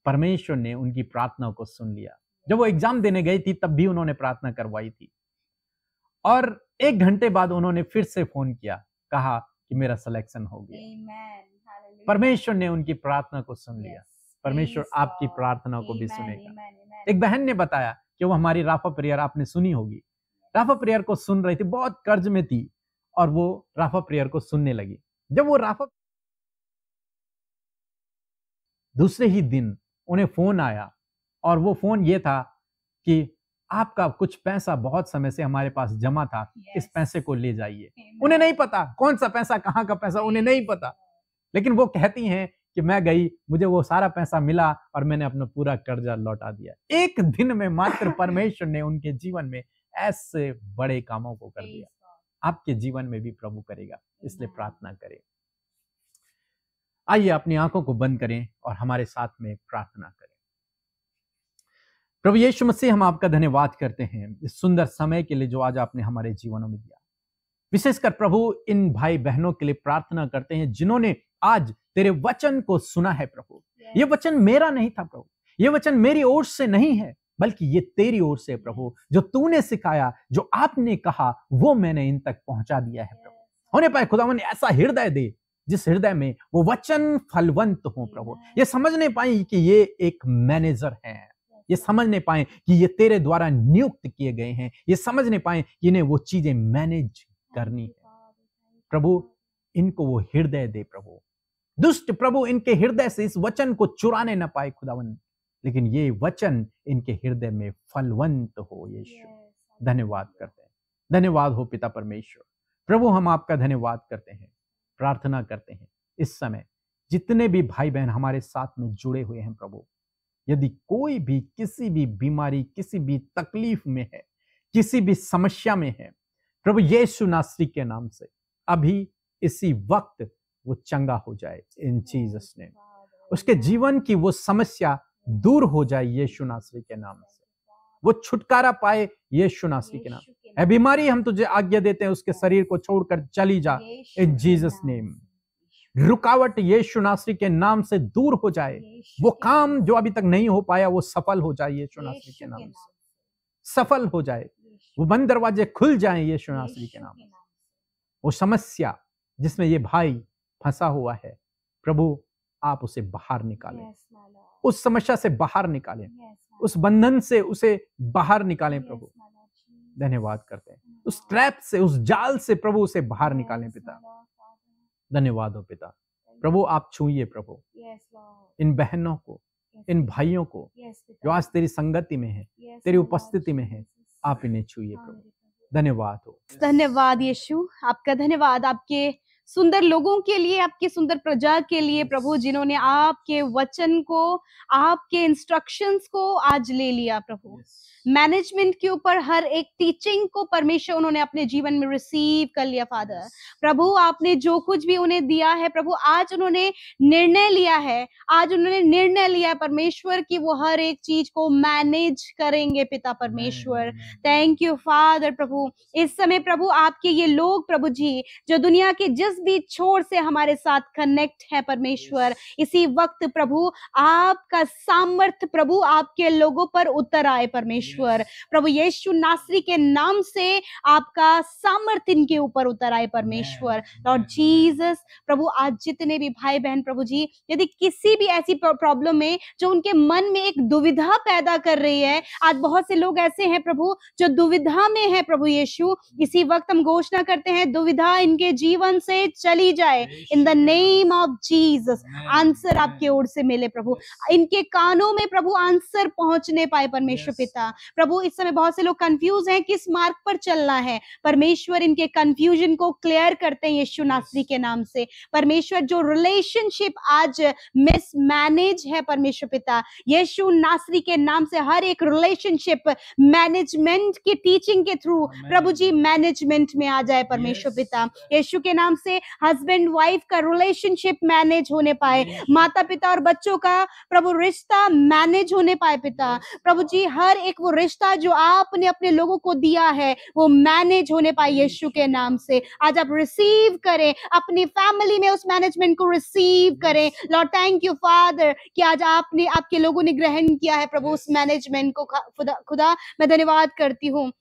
परमेश्वर ने उनकी प्रार्थना को सुन लिया। जब वो एग्जाम देने गई थी तब भी उन्होंने प्रार्थना करवाई थी, और 1 घंटे बाद उन्होंने फिर से फोन किया, कहा कि मेरा सिलेक्शन हो गया। परमेश्वर ने उनकी प्रार्थना को सुन लिया। परमेश्वर आपकी प्रार्थना को भी सुनेगा। एक बहन ने बताया कि वो हमारी राफा प्रेयर आपने सुनी होगी, राफा प्रेयर को सुन रही थी, बहुत कर्ज में थी और वो राफा प्रेयर को सुनने लगी। जब वो राफा, दूसरे ही दिन उन्हें फोन आया, और वो फोन ये था कि आपका कुछ पैसा बहुत समय से हमारे पास जमा था, इस पैसे को ले जाइए। उन्हें नहीं पता कौन सा पैसा, कहाँ का पैसा, उन्हें नहीं पता, लेकिन वो कहती हैं कि मैं गई, मुझे वो सारा पैसा मिला और मैंने अपना पूरा कर्जा लौटा दिया। एक दिन में मात्र परमेश्वर ने उनके जीवन में ऐसे बड़े कामों को कर दिया। आपके जीवन में भी प्रभु करेगा, इसलिए प्रार्थना करें। आइए अपनी आंखों को बंद करें और हमारे साथ में प्रार्थना करें। प्रभु यीशु मसीह, हम आपका धन्यवाद करते हैं इस सुंदर समय के लिए जो आज आपने हमारे जीवनों में दिया। विशेषकर प्रभु इन भाई बहनों के लिए प्रार्थना करते हैं जिन्होंने आज तेरे वचन को सुना है। प्रभु ये वचन मेरा नहीं था प्रभु, ये वचन मेरी ओर से नहीं है, बल्कि ये तेरी ओर से प्रभु, जो तूने सिखाया, जो आपने कहा, वो मैंने इन तक पहुंचा दिया है। प्रभु होने पाए खुदावन ऐसा हृदय दे जिस हृदय में वो वचन फलवंत हो। प्रभु ये समझने पाए कि ये एक मैनेजर है, ये समझने पाए कि ये तेरे द्वारा नियुक्त किए गए हैं, ये समझने पाए कि इन्हें वो चीजें मैनेज करनी है। प्रभु इनको वो हृदय दे प्रभु, दुष्ट प्रभु इनके हृदय से इस वचन को चुराने न पाए खुदावन, लेकिन ये वचन इनके हृदय में फलवंत हो। यीशु धन्यवाद करते हैं, धन्यवाद हो पिता परमेश्वर। प्रभु हम आपका धन्यवाद करते हैं, प्रार्थना करते हैं इस समय जितने भी भाई बहन हमारे साथ में जुड़े हुए हैं प्रभु, यदि कोई भी किसी भी बीमारी, किसी भी तकलीफ में है, किसी भी समस्या में है, प्रभु यीशु नासरी के नाम से अभी इसी वक्त वो चंगा हो जाए इन जीसस नेम। उसके जीवन की वो समस्या दूर हो जाए यीशु नासरी के नाम से, वो छुटकारा पाए यीशु नासरी के नाम से। है बीमारी, हम तुझे आज्ञा देते हैं उसके शरीर को छोड़कर चली जा इन जीसस नेम। रुकावट यीशु नासरी के नाम से दूर हो जाए, वो काम जो अभी तक नहीं हो पाया वो सफल हो जाए यीशु नासरी के नाम से, सफल हो जाए, वो बंद दरवाजे खुल जाएं यीशु नासरी के नाम से। वो समस्या जिसमें ये भाई फंसा हुआ है प्रभु, आप उसे बाहर निकालें, उस समस्या से बाहर निकालें, उस बंधन से उसे बाहर निकालें प्रभु। धन्यवाद करते हैं, उस ट्रैप से, उस जाल से प्रभु उसे बाहर निकालें पिता। धन्यवाद हो पिता। प्रभु आप छूइए प्रभु इन बहनों को, इन भाइयों को जो आज तेरी संगति में है, तेरी उपस्थिति में है, आप इन्हें छूइए प्रभु। धन्यवाद हो। धन्यवाद यीशु, आपका धन्यवाद आपके सुंदर लोगों के लिए, आपके सुंदर प्रजा के लिए प्रभु, जिन्होंने आपके वचन को, आपके इंस्ट्रक्शंस को आज ले लिया प्रभु। मैनेजमेंट के ऊपर, हर एक टीचिंग को परमेश्वर उन्होंने अपने जीवन में रिसीव कर लिया फादर। प्रभु आपने जो कुछ भी उन्हें दिया है प्रभु, आज उन्होंने निर्णय लिया है, आज उन्होंने निर्णय लिया है परमेश्वर कि वो हर एक चीज को मैनेज करेंगे पिता परमेश्वर। थैंक यू फादर प्रभु। इस समय प्रभु आपके ये लोग प्रभु जी जो दुनिया के जिस भी छोर से हमारे साथ कनेक्ट है परमेश्वर, इसी वक्त प्रभु आपका सामर्थ प्रभु आपके लोगों पर उतर आए परमेश्वर। प्रभु यीशु नासरी के नाम से आपका सामर्थ इनके ऊपर उतर आए परमेश्वर। लॉर्ड जीसस प्रभु, आज जितने भी भाई बहन प्रभु जी यदि किसी भी ऐसी प्रॉब्लम में जो उनके मन में एक दुविधा पैदा कर रही है, आज बहुत से लोग ऐसे हैं प्रभु जो दुविधा में है प्रभु यीशु, इसी वक्त हम घोषणा करते हैं दुविधा इनके जीवन से चली जाए in the name of Jesus. Answer आपके ओर से मिले प्रभु, इनके कानों में प्रभु आंसर पहुंचने पाए परमेश्वर पिता। प्रभु इस समय बहुत से लोग कंफ्यूज हैं किस मार्ग पर चलना है परमेश्वर, इनके कंफ्यूजन को क्लियर करते हैं यीशु नासरी के नाम से परमेश्वर। जो रिलेशनशिप आज मिसमैनेज है परमेश्वर पिता, यीशु नासरी के नाम से हर एक रिलेशनशिप मैनेजमेंट की टीचिंग के थ्रू प्रभु जी मैनेजमेंट में आ जाए परमेश्वर पिता। यीशु के नाम से हस्बैंड वाइफ का रिलेशनशिप मैनेज होने पाए, माता पिता और बच्चों का प्रभु रिश्ता मैनेज होने पाए पिता। प्रभु जी हर एक वो रिश्ता जो आपने अपने लोगों को दिया है वो मैनेज होने पाए यीशु के नाम से। आज आप रिसीव करें अपनी फैमिली में, उस मैनेजमेंट को रिसीव करें लॉर्ड। थैंक यू फादर कि आज आपने आपके लोगों ने ग्रहण किया है प्रभु उस मैनेजमेंट को। खुदा मैं धन्यवाद करती हूँ,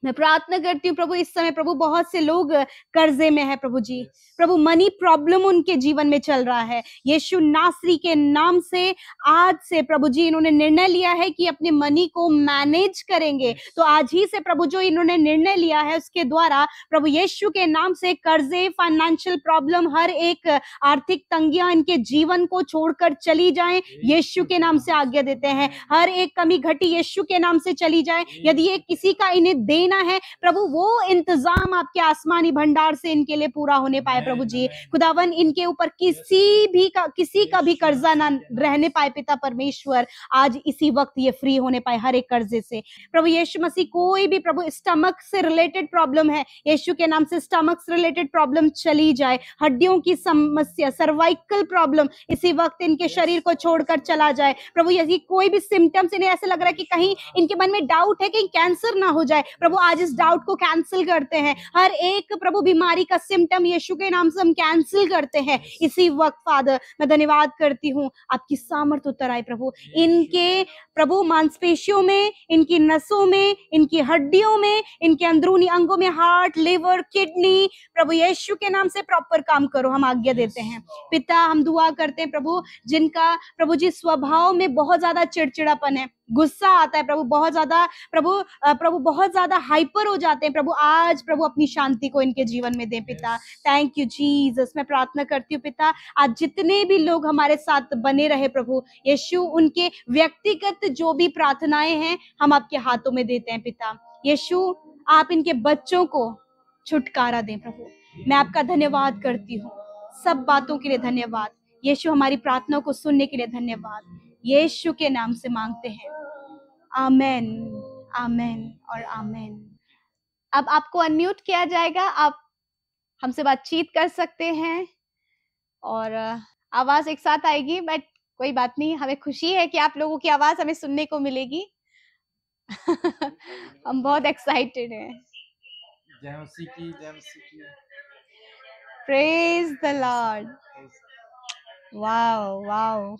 मैं प्रार्थना करती हूँ प्रभु इस समय प्रभु बहुत से लोग कर्जे में है प्रभु जी, प्रभु मनी प्रॉब्लम उनके जीवन में चल रहा है। यीशु नासरी के नाम से आज से प्रभु जी इन्होंने निर्णय लिया है कि अपने मनी को मैनेज करेंगे, तो आज ही से प्रभु जो इन्होंने निर्णय लिया है उसके द्वारा प्रभु यीशु के नाम से कर्जे, फाइनेंशियल प्रॉब्लम, हर एक आर्थिक तंगियां इनके जीवन को छोड़कर चली जाएं यीशु के नाम से आज्ञा देते हैं। हर एक कमी घटी यीशु के नाम से चली जाए। यदि ये किसी का इन्हें देना है प्रभु वो इंतजाम आपके आसमानी भंडार से इनके लिए पूरा होने पाए प्रभु जी। खुदावन इनके ऊपर किसी का भी कर्जा ना रहने पाए पिता परमेश्वर। आज इसी वक्त ये फ्री होने पाए हर एक कर्जे से प्रभु यीशु मसीह। कोई भी प्रभु स्टमक से रिलेटेड प्रॉब्लम है यीशु के नाम से स्टमक से रिलेटेड प्रॉब्लम चली जाए। हड्डियों की समस्या, सर्वाइकल प्रॉब्लम इसी वक्त इनके शरीर को छोड़कर चला जाए प्रभु। यदि कोई भी सिम्टम्स इन्हें ऐसे लग रहा है कि कहीं इनके मन में डाउट है कि कैंसर ना हो जाए प्रभु, आज इस डाउट को कैंसिल करते हैं। हर एक प्रभु बीमारी का सिम्टम यीशु के नाम से हम कैंसिल करते हैं इसी वक्त। फादर मैं धन्यवाद करती हूँ आपकी सामर्थ उतर आए प्रभु इनके प्रभु मांसपेशियों में, इनकी नसों में, इनकी हड्डियों में, इनके अंदरूनी अंगों में, हार्ट, लिवर, किडनी प्रभु यीशु के नाम से प्रॉपर काम करो हम आज्ञा देते हैं पिता। हम दुआ करते हैं प्रभु जिनका प्रभु जी स्वभाव में बहुत ज्यादा चिड़चिड़ापन है, गुस्सा आता है प्रभु, बहुत ज्यादा प्रभु बहुत ज्यादा हाइपर हो जाते हैं प्रभु, आज प्रभु अपनी शांति को इनके जीवन में दे पिता। Thank you Jesus. मैं प्रार्थना करती हूँ पिता आज जितने भी लोग हमारे साथ बने रहे प्रभु यीशु, उनके व्यक्तिगत जो भी प्रार्थनाएं हैं हम आपके हाथों में देते हैं पिता यीशु। आप इनके बच्चों को छुटकारा दें प्रभु। मैं आपका धन्यवाद करती हूँ सब बातों के लिए धन्यवाद यीशु, हमारी प्रार्थना को सुनने के लिए धन्यवाद यीशु के नाम से मांगते हैं, आमेन, आमेन और आमेन। अब आपको अनम्यूट किया जाएगा, आप हमसे बातचीत कर सकते हैं और आवाज एक साथ आएगी, बट कोई बात नहीं, हमें खुशी है कि आप लोगों की आवाज हमें सुनने को मिलेगी। हम बहुत एक्साइटेड हैं। जय मसीह की, जय मसीह की। Praise the Lord. Wow wow,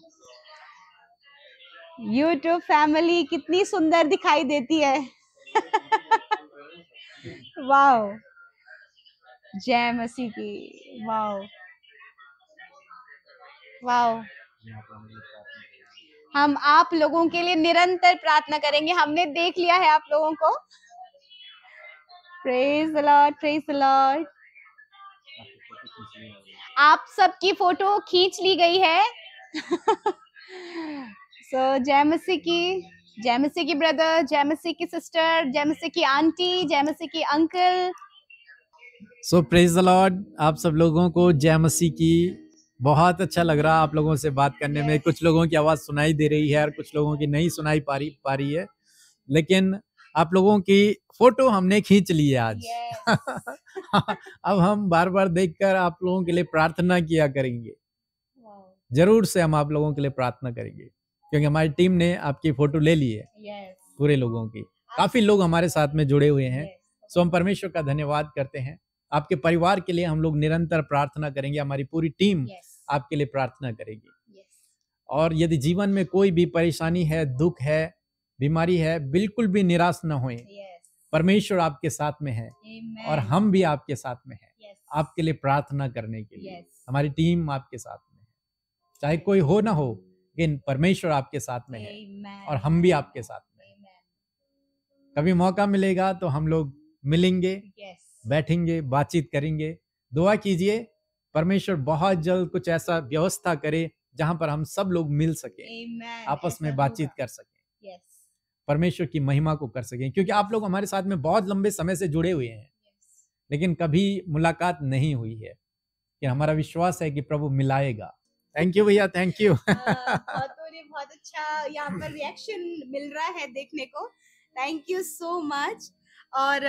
YouTube family कितनी सुंदर दिखाई देती है। वाओ, जय मसीह की। वाओ वाओ, हम आप लोगों के लिए निरंतर प्रार्थना करेंगे। हमने देख लिया है आप लोगों को। Praise the Lord, praise the Lord. आप सबकी फोटो खींच ली गई है। सो जय मसीह की, जय मसीह की ब्रदर, जय मसीह की सिस्टर, जय मसीह की आंटी, जय मसीह की uncle. So praise the Lord. आप सब लोगों को जय मसीह की। बहुत अच्छा लग रहा आप लोगों से बात करने में। कुछ लोगों की आवाज़ सुनाई दे रही है और कुछ लोगों की नहीं सुनाई पा रही है। लेकिन आप लोगों की फोटो हमने खींच ली है आज। Yes. अब हम बार बार देखकर आप लोगों के लिए प्रार्थना किया करेंगे। Wow. जरूर से हम आप लोगों के लिए प्रार्थना करेंगे, क्योंकि हमारी टीम ने आपकी फोटो ले ली है, Yes. पूरे लोगों की। काफी लोग हमारे साथ में जुड़े हुए हैं, Yes. सो हम परमेश्वर का धन्यवाद करते हैं। आपके परिवार के लिए हम लोग निरंतर प्रार्थना करेंगे, हमारी पूरी टीम Yes. आपके लिए प्रार्थना करेगी। Yes. और यदि जीवन में कोई भी परेशानी है, दुख है, बीमारी है, बिल्कुल भी निराश न होएं। Yes. परमेश्वर आपके साथ में है Amen. और हम भी आपके साथ में हैं, Yes. आपके लिए प्रार्थना करने के लिए। Yes. हमारी टीम आपके साथ में है, चाहे कोई हो ना हो, लेकिन परमेश्वर आपके साथ में है Amen. और हम भी आपके साथ में हैं। Amen. कभी मौका मिलेगा तो हम लोग मिलेंगे, Yes. बैठेंगे, बातचीत करेंगे। दुआ कीजिए परमेश्वर बहुत जल्द कुछ ऐसा व्यवस्था करे जहां पर हम सब लोग मिल सके, Amen. आपस ऐसा में बातचीत होगा। कर सके, Yes. परमेश्वर की महिमा को कर सकें, क्योंकि आप लोग हमारे साथ में बहुत लंबे समय से जुड़े हुए हैं, Yes. लेकिन कभी मुलाकात नहीं हुई है। कि हमारा विश्वास है कि प्रभु मिलाएगा। थैंक यू भैया, थैंक यू। बहुतों ने बहुत अच्छा यहाँ पर रिएक्शन मिल रहा है देखने को। Thank you so much. और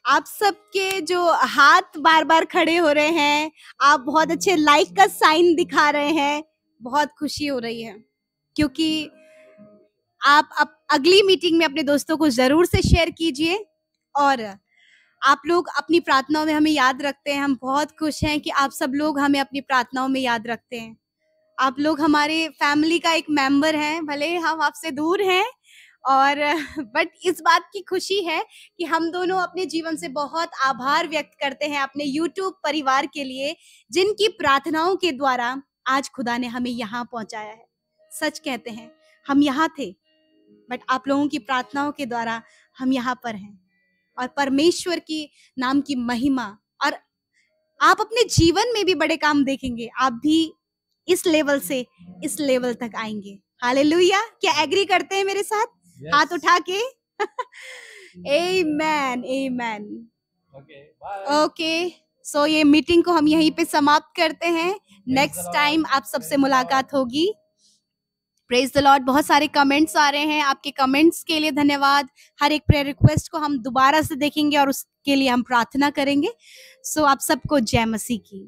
आप सबके जो हाथ बार बार खड़े हो रहे हैं, आप बहुत अच्छे लाइक का साइन दिखा रहे हैं, बहुत खुशी हो रही है, क्योंकि आप अगली मीटिंग में अपने दोस्तों को जरूर से शेयर कीजिए। और आप लोग अपनी प्रार्थनाओं में हमें याद रखते हैं। हम बहुत खुश हैं कि आप सब लोग हमें अपनी प्रार्थनाओं में याद रखते हैं। आप लोग हमारे फैमिली का एक मेंबर हैं, भले हम आपसे दूर हैं, और बट इस बात की खुशी है कि हम दोनों अपने जीवन से बहुत आभार व्यक्त करते हैं अपने YouTube परिवार के लिए, जिनकी प्रार्थनाओं के द्वारा आज खुदा ने हमें यहाँ पहुंचाया है। सच कहते हैं, हम यहाँ थे, बट आप लोगों की प्रार्थनाओं के द्वारा हम यहाँ पर हैं, और परमेश्वर की नाम की महिमा, और आप अपने जीवन में भी बड़े काम देखेंगे। आप भी इस लेवल से इस लेवल तक आएंगे। हालेलुया। क्या एग्री करते हैं मेरे साथ? Yes. हाथ उठा के। आमेन, आमेन। Okay, bye. ओके, सो ये मीटिंग को हम यहीं पे समाप्त करते हैं। नेक्स्ट टाइम आप सबसे मुलाकात होगी। Praise the Lord. बहुत सारे कमेंट्स आ रहे हैं, आपके कमेंट्स के लिए धन्यवाद। हर एक प्रेयर रिक्वेस्ट को हम दोबारा से देखेंगे और उसके लिए हम प्रार्थना करेंगे। सो आप सबको जय मसीह की।